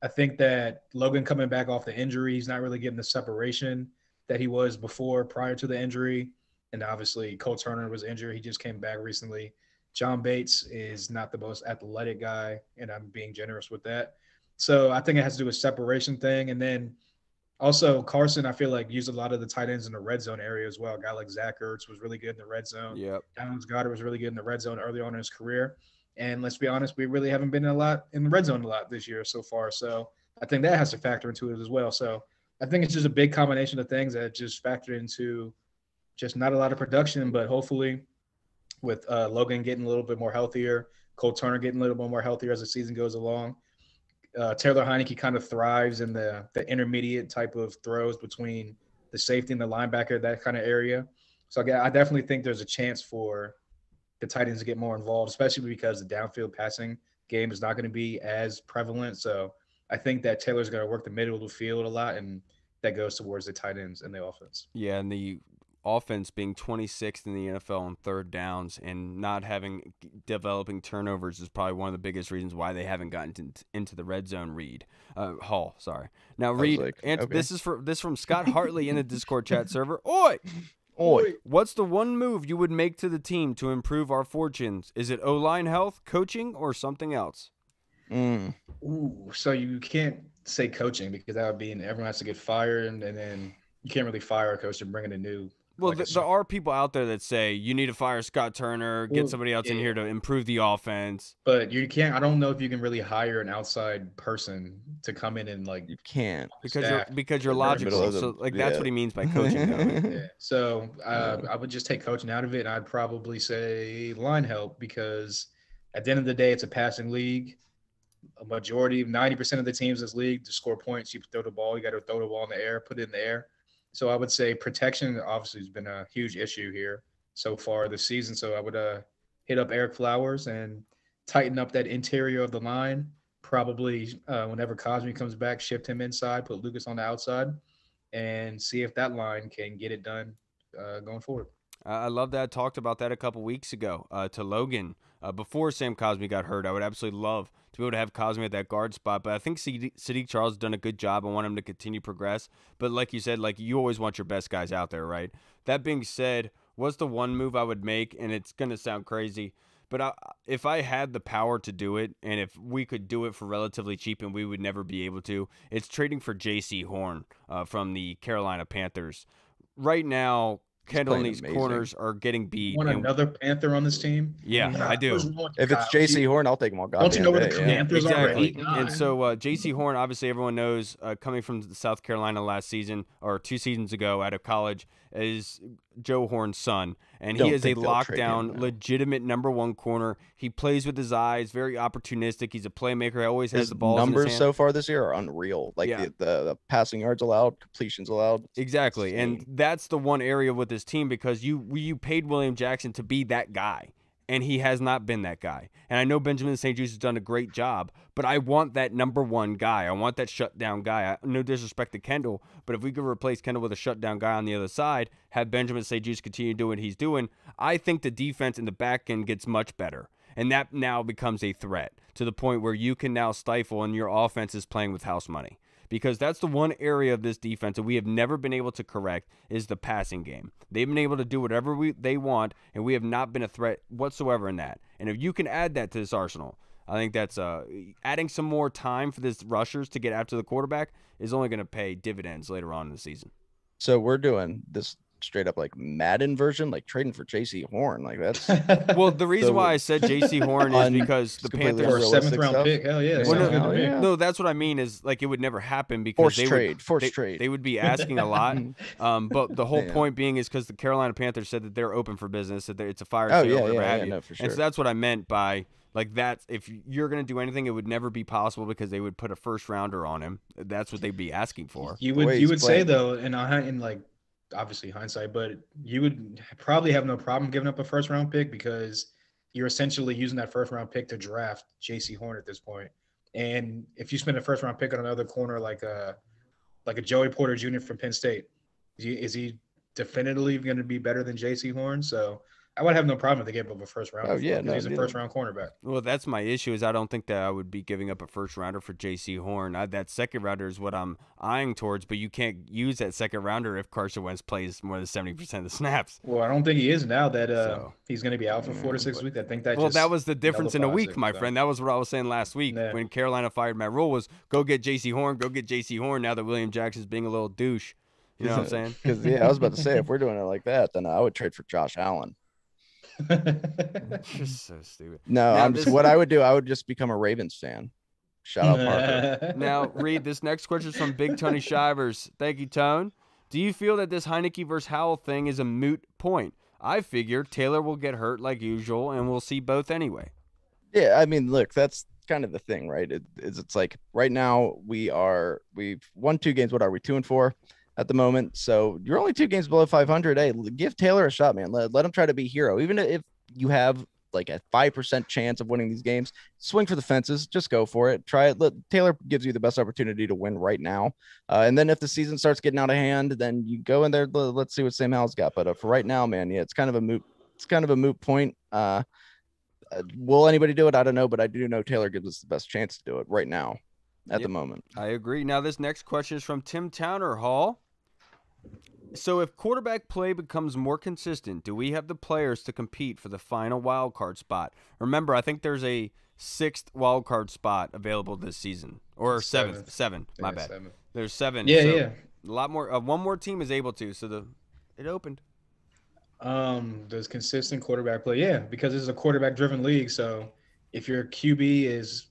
[SPEAKER 4] I think that Logan coming back off the injury, he's not really getting the separation that he was before prior to the injury. And obviously, Cole Turner was injured. He just came back recently. John Bates is not the most athletic guy, and I'm being generous with that. So I think it has to do with separation thing. And then also Carson, I feel like, used a lot of the tight ends in the red zone area as well. A guy like Zach Ertz was really good in the red zone.
[SPEAKER 1] Yep.
[SPEAKER 4] Dallas Goedert was really good in the red zone early on in his career. And let's be honest, we really haven't been in the red zone a lot this year so far. So I think that has to factor into it as well. So I think it's just a big combination of things that just factor into just not a lot of production, but hopefully with Logan getting a little bit more healthier, Cole Turner getting a little bit more healthier as the season goes along. Taylor Heineke kind of thrives in the intermediate type of throws between the safety and the linebacker, that kind of area. So I definitely think there's a chance for the tight ends to get more involved, especially because the downfield passing game is not going to be as prevalent. So I think that Taylor's going to work the middle of the field a lot, and that goes towards the tight ends and the offense.
[SPEAKER 1] Yeah, and the offense being 26th in the NFL on third downs and not developing turnovers is probably one of the biggest reasons why they haven't gotten into the red zone. Hall, sorry. Now, Reed, okay. This is from Scott Hartley in the Discord chat server. Oi! What's the one move you would make to the team to improve our fortunes? Is it O-line health, coaching, or something else?
[SPEAKER 4] Ooh, so you can't say coaching because that would be everyone has to get fired, and then you can't really fire a coach and bring in a new.
[SPEAKER 1] Well, there are people out there that say you need to fire Scott Turner, get somebody else in here to improve the offense.
[SPEAKER 4] But you can't. I don't know if you can really hire an outside person to come in and
[SPEAKER 3] you can't
[SPEAKER 1] because you're logical. So that's what he means by coaching.
[SPEAKER 4] So I would just take coaching out of it, and I'd probably say line help because at the end of the day, it's a passing league. A majority, 90% of the teams in this league to score points, you throw the ball. You got to throw the ball in the air, put it in the air. So I would say protection obviously has been a huge issue here so far this season. So I would hit up Eric Flowers and tighten up that interior of the line. Probably whenever Cosme comes back, shift him inside, put Lucas on the outside, and see if that line can get it done going forward.
[SPEAKER 1] I love that. I talked about that a couple weeks ago to Logan. Before Sam Cosme got hurt, I would absolutely love to be able to have Cosme at that guard spot. But I think Sadiq Charles has done a good job. I want him to continue progress. But like you said, like you always want your best guys out there, right? That being said, what's the one move I would make? And it's going to sound crazy, but if I had the power to do it, and if we could do it for relatively cheap and we would never be able to, it's trading for J.C. Horn from the Carolina Panthers. Right now, Kendall and these corners are getting beat.
[SPEAKER 4] Want another Panther on this team?
[SPEAKER 1] Yeah, I do.
[SPEAKER 3] If it's J.C. Horn, I'll take him all goddamn
[SPEAKER 4] Don't you know where the
[SPEAKER 3] day,
[SPEAKER 4] Panthers are already?
[SPEAKER 1] And so J.C. Horn, obviously everyone knows, coming from South Carolina last season or 2 seasons ago out of college, is Joe Horn's son. And he is a lockdown, legitimate #1 corner. He plays with his eyes, very opportunistic. He's a playmaker. He always has the ball in his hand.
[SPEAKER 3] Numbers so far this year are unreal. Like the passing yards allowed, completions allowed.
[SPEAKER 1] Exactly. And that's the one area with this team, because you paid William Jackson to be that guy, and he has not been that guy. And I know Benjamin St-Juste has done a great job, but I want that #1 guy. I want that shutdown guy. No disrespect to Kendall, but if we could replace Kendall with a shutdown guy on the other side, have Benjamin St-Juste continue doing what he's doing, I think the defense in the back end gets much better. And that now becomes a threat to the point where you can now stifle and your offense is playing with house money. Because that's the one area of this defense that we have never been able to correct is the passing game. They've been able to do whatever they want, and we have not been a threat whatsoever in that. And if you can add that to this arsenal, I think that's adding some more time for this rushers to get after the quarterback is only going to pay dividends later on in the season.
[SPEAKER 3] So we're doing this straight up like Madden version, like trading for J.C. Horn. Like that's
[SPEAKER 1] well, the reason why I said J.C. Horn is because the Panthers
[SPEAKER 4] are 7th round pick. Hell yeah.
[SPEAKER 1] No, that's what I mean is like it would never happen because
[SPEAKER 3] forced trade.
[SPEAKER 1] They would be asking a lot. But the whole point being is because the Carolina Panthers said that they're open for business, that it's a fire sale, whatever have you.
[SPEAKER 3] No, for sure.
[SPEAKER 1] And so that's what I meant by like that. If you're going to do anything, it would never be possible because they would put a first rounder on him. That's what they'd be asking for.
[SPEAKER 4] You would say though, in like obviously hindsight, but you would probably have no problem giving up a first round pick because you're essentially using that first round pick to draft J.C. Horn at this point. And if you spend a first round pick on another corner like a Joey Porter Jr. from Penn State, is he definitively going to be better than J.C. Horn? So I would have no problem if they gave up a first round. He's a first round cornerback.
[SPEAKER 1] Well, that's my issue is I don't think that I would be giving up a first rounder for J.C. Horn. That second rounder is what I'm eyeing towards, but you can't use that second rounder if Carson Wentz plays more than 70% of the snaps.
[SPEAKER 4] Well, I don't think he is now that he's going to be out for 4 to 6 weeks. I think that
[SPEAKER 1] that was the difference in a week, my friend. That was what I was saying last week when Carolina fired Matt Rule was go get J.C. Horn, go get J.C. Horn now that William Jackson's being a little douche. You know what I'm saying?
[SPEAKER 3] Because I was about to say if we're doing it like that, then I would trade for Josh Allen.
[SPEAKER 1] Just so stupid.
[SPEAKER 3] No, what I would do, I would just become a Ravens fan. Shout out Parker.
[SPEAKER 1] Now, Reed, this next question is from Big Tony Shivers. Thank you, Tone. Do you feel that this Heineke versus Howell thing is a moot point? I figure Taylor will get hurt like usual, and we'll see both anyway.
[SPEAKER 3] Yeah, I mean, look, that's kind of the thing, right? It's like right now we've won 2 games. What are we, 2-4? At the moment, so you're only 2 games below 500. Hey, give Taylor a shot, man. Let him try to be hero. Even if you have like a 5% chance of winning these games, swing for the fences. Just go for it. Try it. Taylor gives you the best opportunity to win right now. And then if the season starts getting out of hand, then you go in there. Let's see what Sam Howell's got. But for right now, man, it's kind of a moot point. Will anybody do it? I don't know, but I do know Taylor gives us the best chance to do it right now at the moment.
[SPEAKER 1] I agree. Now, this next question is from Tim Towner Hall. So if quarterback play becomes more consistent, do we have the players to compete for the final wild card spot? Remember, I think there's a 6th wild card spot available this season, or 7th. 7. My bad. 7. There's 7.
[SPEAKER 4] Yeah.
[SPEAKER 1] A lot more. One more team is able to. So it opened.
[SPEAKER 4] Does consistent quarterback play? Yeah, because this is a quarterback-driven league. So if your QB is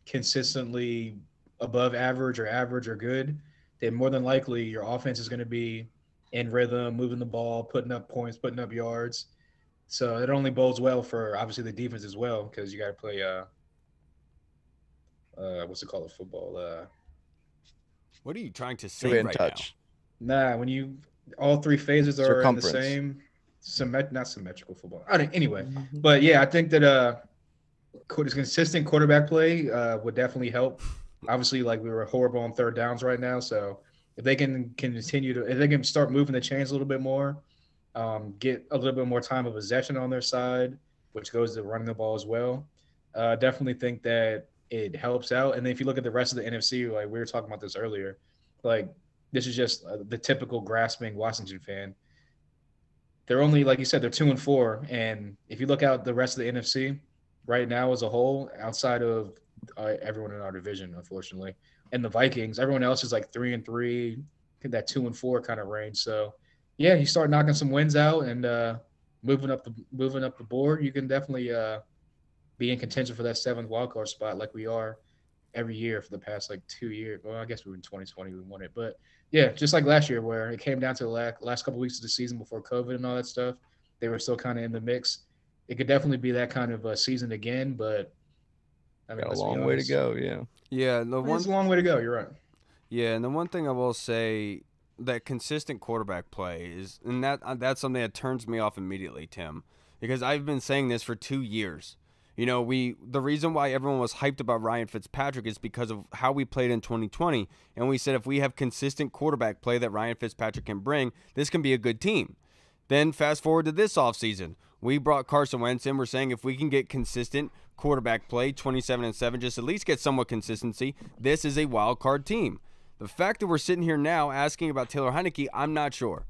[SPEAKER 4] consistently above average or good, then more than likely your offense is going to be in rhythm, moving the ball, putting up points, putting up yards. So it only bodes well for obviously the defense as well because you got to play what's it called? Football.
[SPEAKER 1] What are you trying to say right now?
[SPEAKER 4] Nah, when all three phases are in the same not symmetrical football. Anyway, but yeah, I think that consistent quarterback play would definitely help. Obviously, like we were horrible on third downs right now, so if they can if they can start moving the chains a little bit more, get a little bit more time of possession on their side, which goes to running the ball as well. Definitely think that it helps out. And then if you look at the rest of the NFC, like we were talking about this earlier, like this is just the typical grasping Washington fan. They're only, like you said, they're 2-4. And if you look out the rest of the NFC right now as a whole, outside of everyone in our division, unfortunately, and the Vikings, everyone else is like 3-3, that 2-4 kind of range. So yeah, you start knocking some wins out and moving up the board, you can definitely be in contention for that 7th wildcard spot like we are every year for the past like 2 years. Well, I guess we were in 2020, we won it. But yeah, just like last year where it came down to the last couple of weeks of the season before COVID and all that stuff, they were still kind of in the mix. It could definitely be that kind of a season again, but
[SPEAKER 3] I mean, got a long way to go, yeah.
[SPEAKER 1] Yeah,
[SPEAKER 4] it's a long way to go, you're right.
[SPEAKER 1] Yeah, and the one thing I will say, that consistent quarterback play is, and that's something that turns me off immediately, Tim, because I've been saying this for 2 years. You know, the reason why everyone was hyped about Ryan Fitzpatrick is because of how we played in 2020, and we said if we have consistent quarterback play that Ryan Fitzpatrick can bring, this can be a good team. Then fast forward to this offseason, we brought Carson Wentz in. We're saying if we can get consistent quarterback play, 27-7, just at least get somewhat consistency, this is a wild card team. The fact that we're sitting here now asking about Taylor Heinicke, I'm not sure.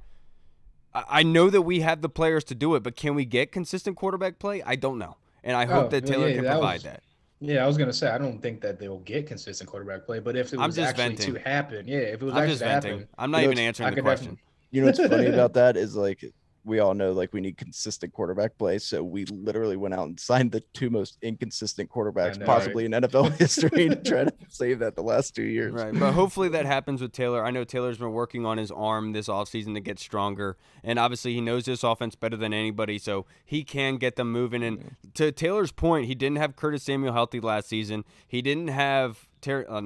[SPEAKER 1] I know that we have the players to do it, but can we get consistent quarterback play? I don't know. And I hope that Taylor can provide that.
[SPEAKER 4] Yeah, I was going to say, I don't think that they'll get consistent quarterback play, but if it was actually to happen, if it was actually to happen.
[SPEAKER 1] I'm not even answering the question.
[SPEAKER 3] You know what's funny about that is, like, we all know, like, we need consistent quarterback play, so we literally went out and signed the 2 most inconsistent quarterbacks possibly in NFL history to try to save that the last 2 years.
[SPEAKER 1] Right, but hopefully that happens with Taylor. I know Taylor's been working on his arm this offseason to get stronger, and obviously he knows this offense better than anybody, so he can get them moving. And to Taylor's point, he didn't have Curtis Samuel healthy last season. He didn't have Jahan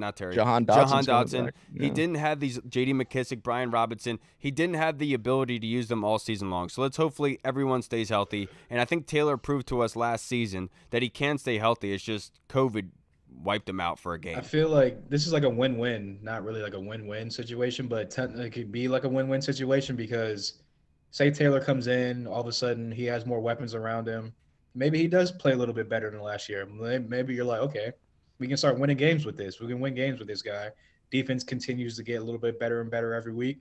[SPEAKER 1] Dotson. He didn't have these J.D. McKissick, Brian Robinson. He didn't have the ability to use them all season long. So let's hopefully everyone stays healthy. And I think Taylor proved to us last season that he can stay healthy. It's just COVID wiped him out for a game.
[SPEAKER 4] I feel like this is like a win-win, not really like a win-win situation, but it could be like a win-win situation because say Taylor comes in, all of a sudden he has more weapons around him. Maybe he does play a little bit better than last year. Maybe you're like, okay, we can start winning games with this. We can win games with this guy. Defense continues to get a little bit better and better every week.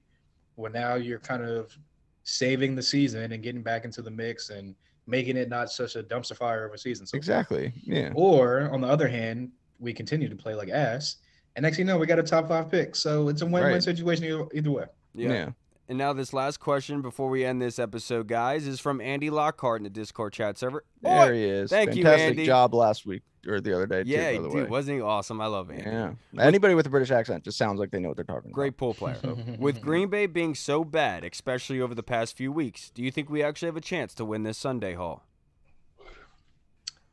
[SPEAKER 4] Well, now you're kind of saving the season and getting back into the mix and making it not such a dumpster fire of a season. So
[SPEAKER 3] exactly. Yeah.
[SPEAKER 4] Or on the other hand, we continue to play like ass. And next thing you know, we got a top 5 pick. So it's a win-win situation either way.
[SPEAKER 1] Yeah. And now this last question before we end this episode, guys, is from Andy Lockhart in the Discord chat server.
[SPEAKER 3] There he is.
[SPEAKER 1] Thank you,
[SPEAKER 3] Andy.
[SPEAKER 1] Fantastic
[SPEAKER 3] job last week or the other day,
[SPEAKER 1] yeah,
[SPEAKER 3] too, by the way.
[SPEAKER 1] Wasn't he awesome? I love Andy.
[SPEAKER 3] Yeah. Anybody with a British accent just sounds like they know what they're talking
[SPEAKER 1] Great pool player. With Green Bay being so bad, especially over the past few weeks, do you think we actually have a chance to win this Sunday, Hall?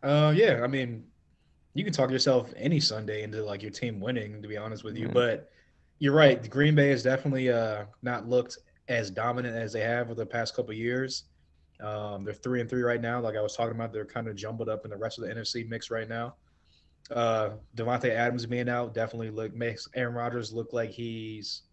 [SPEAKER 4] Yeah, I mean, you can talk yourself any Sunday into like your team winning, to be honest with you. But you're right. The Green Bay has definitely not looked as dominant as they have over the past couple of years. They're 3-3 right now. Like I was talking about, they're kind of jumbled up in the rest of the NFC mix right now. Devontae Adams being out definitely makes Aaron Rodgers look like he's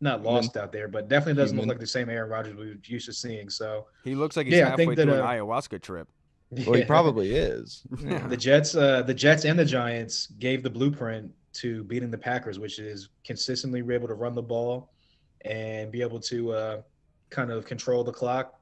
[SPEAKER 4] not lost out there, but definitely doesn't look like the same Aaron Rodgers we were used to seeing. So
[SPEAKER 1] he looks like he's halfway through an ayahuasca trip.
[SPEAKER 3] Well, he probably is.
[SPEAKER 4] Yeah. The Jets and the Giants gave the blueprint to beating the Packers, which is consistently be able to run the ball and be able to kind of control the clock,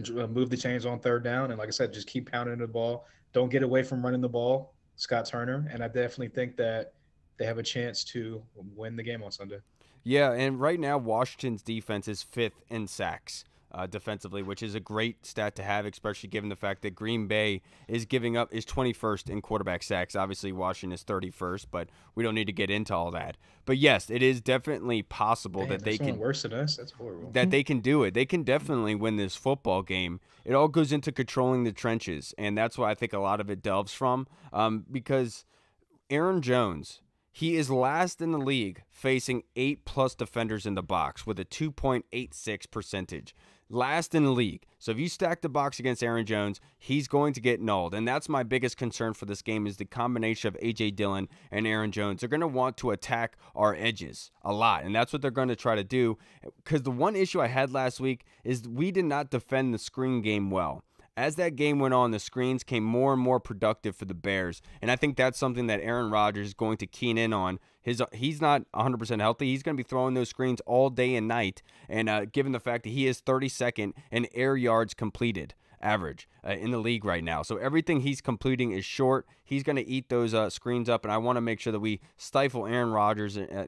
[SPEAKER 4] move the chains on third down. And like I said, just keep pounding the ball. Don't get away from running the ball, Scott Turner. And I definitely think that they have a chance to win the game on Sunday.
[SPEAKER 1] Yeah, and right now Washington's defense is 5th in sacks. Defensively, which is a great stat to have, especially given the fact that Green Bay is 21st in quarterback sacks. Obviously, Washington is 31st, but we don't need to get into all that. But yes, it is definitely possible that they can
[SPEAKER 4] worse than us. That's horrible.
[SPEAKER 1] That they can do it. They can definitely win this football game. It all goes into controlling the trenches, and that's why I think a lot of it delves from. Because Aaron Jones, He is last in the league facing 8+ defenders in the box with a 2.86 percentage. Last in the league. So if you stack the box against Aaron Jones, he's going to get nulled. And that's my biggest concern for this game is the combination of A.J. Dillon and Aaron Jones. They're going to want to attack our edges a lot. And that's what they're going to try to do. Because the one issue I had last week is we did not defend the screen game well. As that game went on, the screens came more and more productive for the Bears. And I think that's something that Aaron Rodgers is going to keen in on. He's not 100% healthy. He's going to be throwing those screens all day and night. And given the fact that he is 32nd in air yards completed average in the league right now. So everything he's completing is short. He's going to eat those screens up. And I want to make sure that we stifle Aaron Rodgers and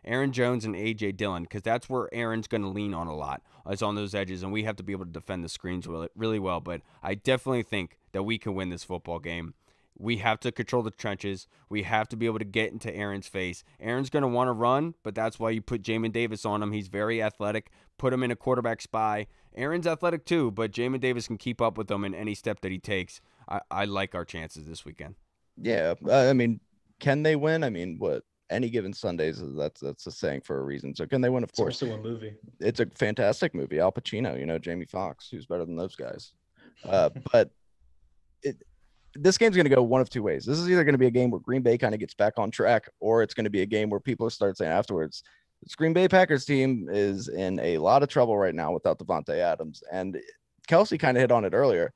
[SPEAKER 1] Aaron Jones and A.J. Dillon, because that's where Aaron's going to lean on a lot. It's on those edges, and we have to be able to defend the screens really well. But I definitely think that we can win this football game. We have to control the trenches. We have to be able to get into Aaron's face. Aaron's going to want to run, but that's why you put Jamin Davis on him. He's very athletic. Put him in a quarterback spy. Aaron's athletic too, but Jamin Davis can keep up with him in any step that he takes. I like our chances this weekend.
[SPEAKER 3] Yeah, I mean, can they win? I mean, what? Any given Sundays, that's a saying for a reason. So can they win? Of course.
[SPEAKER 4] It's also a movie.
[SPEAKER 3] It's a fantastic movie. Al Pacino, Jamie Foxx, who's better than those guys. But this game's going to go one of two ways. This is either going to be a game where Green Bay kind of gets back on track, or it's going to be a game where people start saying afterwards, this Green Bay Packers team is in a lot of trouble right now without Devontae Adams. And Kelsey kind of hit on it earlier.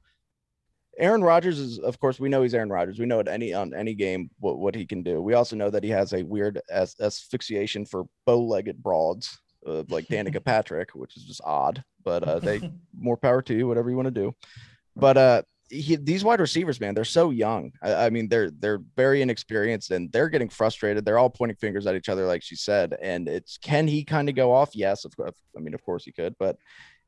[SPEAKER 3] Aaron Rodgers is, of course, we know he's Aaron Rodgers. We know on any game what he can do. We also know that he has a weird asphyxiation for bow-legged broads like Danica Patrick, which is just odd. But they more power to you, whatever you want to do. But these wide receivers, man, they're so young. I mean, they're very inexperienced, and they're getting frustrated. They're all pointing fingers at each other, like she said. And can he kind of go off? Yes, of course. I mean, of course he could, but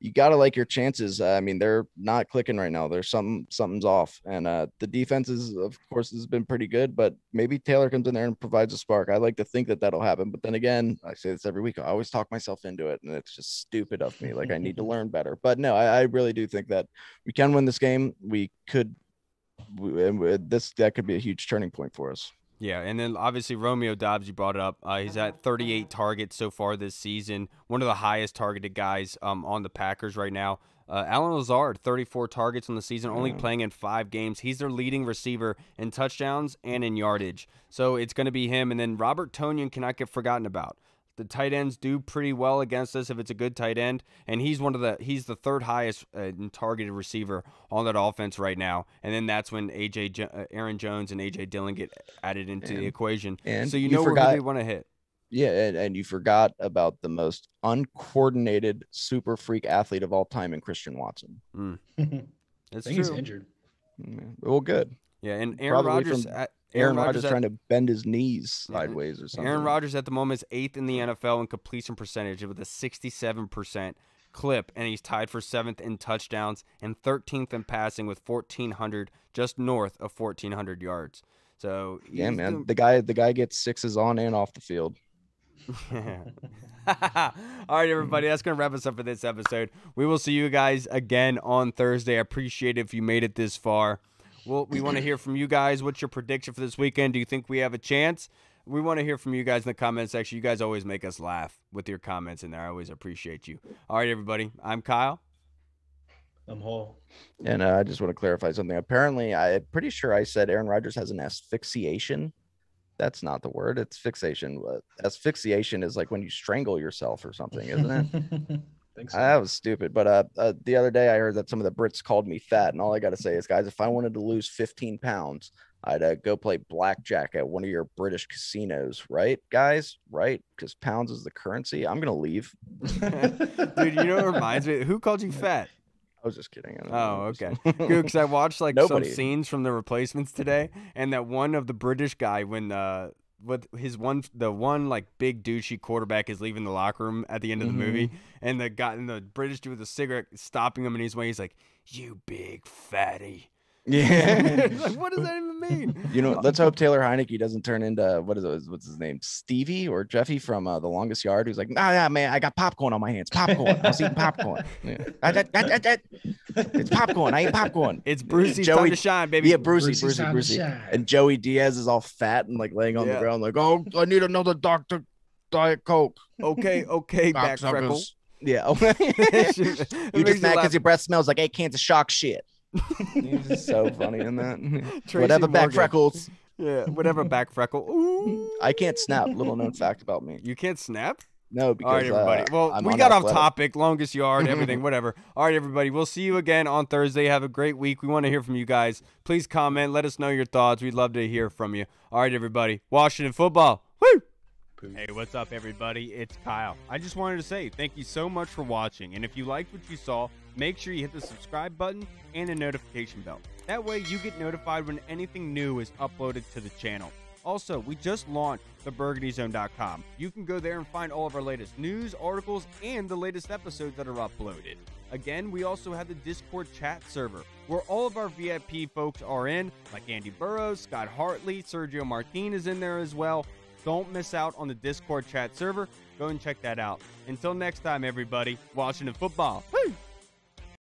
[SPEAKER 3] you got to like your chances. I mean, they're not clicking right now. There's something's off. And the defense is, of course, has been pretty good, but maybe Taylor comes in there and provides a spark. I like to think that that'll happen. But then again, I say this every week. I always talk myself into it, and it's just stupid of me. Like I need to learn better. But no, I really do think that we can win this game. That could be a huge turning point for us.
[SPEAKER 1] Yeah, and then obviously Romeo Doubs, you brought it up. He's at 38 targets so far this season, one of the highest targeted guys on the Packers right now. Allen Lazard, 34 targets on the season, only playing in 5 games. He's their leading receiver in touchdowns and in yardage. So it's going to be him. And then Robert Tonyan cannot get forgotten about. The tight ends do pretty well against us if it's a good tight end, and he's the third highest targeted receiver on that offense right now. And then that's when Aaron Jones and A.J. Dillon get added into the equation. And so you know where they want to hit.
[SPEAKER 3] Yeah, and you forgot about the most uncoordinated super freak athlete of all time in Christian Watson.
[SPEAKER 1] That's
[SPEAKER 4] true. He's injured.
[SPEAKER 3] Well, good.
[SPEAKER 1] Yeah, and Aaron Rodgers.
[SPEAKER 3] Aaron Rodgers trying to bend his knees sideways or something.
[SPEAKER 1] Aaron Rodgers at the moment is 8th in the NFL in completion percentage with a 67% clip, and he's tied for 7th in touchdowns and 13th in passing with 1,400, just north of 1,400 yards. So
[SPEAKER 3] yeah, man, the guy gets sixes on and off the field.
[SPEAKER 1] All right, everybody, that's going to wrap us up for this episode. We will see you guys again on Thursday. I appreciate it if you made it this far. Well, we want to hear from you guys. What's your prediction for this weekend? Do you think we have a chance? We want to hear from you guys in the comment section. You guys always make us laugh with your comments in there. I always appreciate you. All right, everybody. I'm Kyle.
[SPEAKER 4] I'm Hall.
[SPEAKER 3] And I just want to clarify something. Apparently, I'm pretty sure I said Aaron Rodgers has an asphyxiation. That's not the word. It's fixation. Asphyxiation is like when you strangle yourself or something, isn't it? So. That was stupid. But the other day I heard that some of the Brits called me fat. And all I got to say is, guys, if I wanted to lose 15 pounds, I'd go play blackjack at one of your British casinos. Right, guys? Right? Because pounds is the currency. I'm going to leave.
[SPEAKER 1] Dude, you know what reminds me? Who called you fat?
[SPEAKER 3] I was just kidding.
[SPEAKER 1] Oh, okay. Good, because I watched some scenes from The Replacements today, and that one of the British guy when the one like big douchey quarterback is leaving the locker room at the end of the movie, and the British dude with the cigarette stopping him in his way. He's like, "You big fatty."
[SPEAKER 3] Yeah.
[SPEAKER 1] Like, what does that even mean?
[SPEAKER 3] You know, let's hope Taylor Heineke doesn't turn into what's his name, Stevie or Jeffy from The Longest Yard, who's like, nah, man, I got popcorn on my hands. Popcorn. I was eating popcorn. Yeah. It's popcorn. I ate popcorn.
[SPEAKER 1] It's Brucey's time to shine, baby.
[SPEAKER 3] Yeah, Brucey. And Joey Diaz is all fat and like laying on the ground, like, oh, I need another Dr. Diet Coke.
[SPEAKER 1] Okay, back freckle.
[SPEAKER 3] Yeah. You just mad because your breath smells like 8 cans of shock shit. He's so funny in that. Whatever, Morgan. Back freckles.
[SPEAKER 1] Yeah, whatever, back freckle. Ooh.
[SPEAKER 3] I can't snap. Little known fact about me.
[SPEAKER 1] You can't snap?
[SPEAKER 3] No, because
[SPEAKER 1] all right, everybody. Well, we got off topic, longest yard, everything, whatever. All right, everybody. We'll see you again on Thursday. Have a great week. We want to hear from you guys. Please comment. Let us know your thoughts. We'd love to hear from you. All right, everybody. Washington football. Woo! Hey, what's up, everybody? It's Kyle. I just wanted to say thank you so much for watching. And if you liked what you saw, make sure you hit the subscribe button and the notification bell. That way you get notified when anything new is uploaded to the channel. Also, we just launched theburgundyzone.com. You can go there and find all of our latest news, articles, and the latest episodes that are uploaded. Again, we also have the Discord chat server, where all of our VIP folks are in, like Andy Burrows, Scott Hartley, Sergio Martin is in there as well. Don't miss out on the Discord chat server. Go and check that out. Until next time, everybody, Washington football. Woo!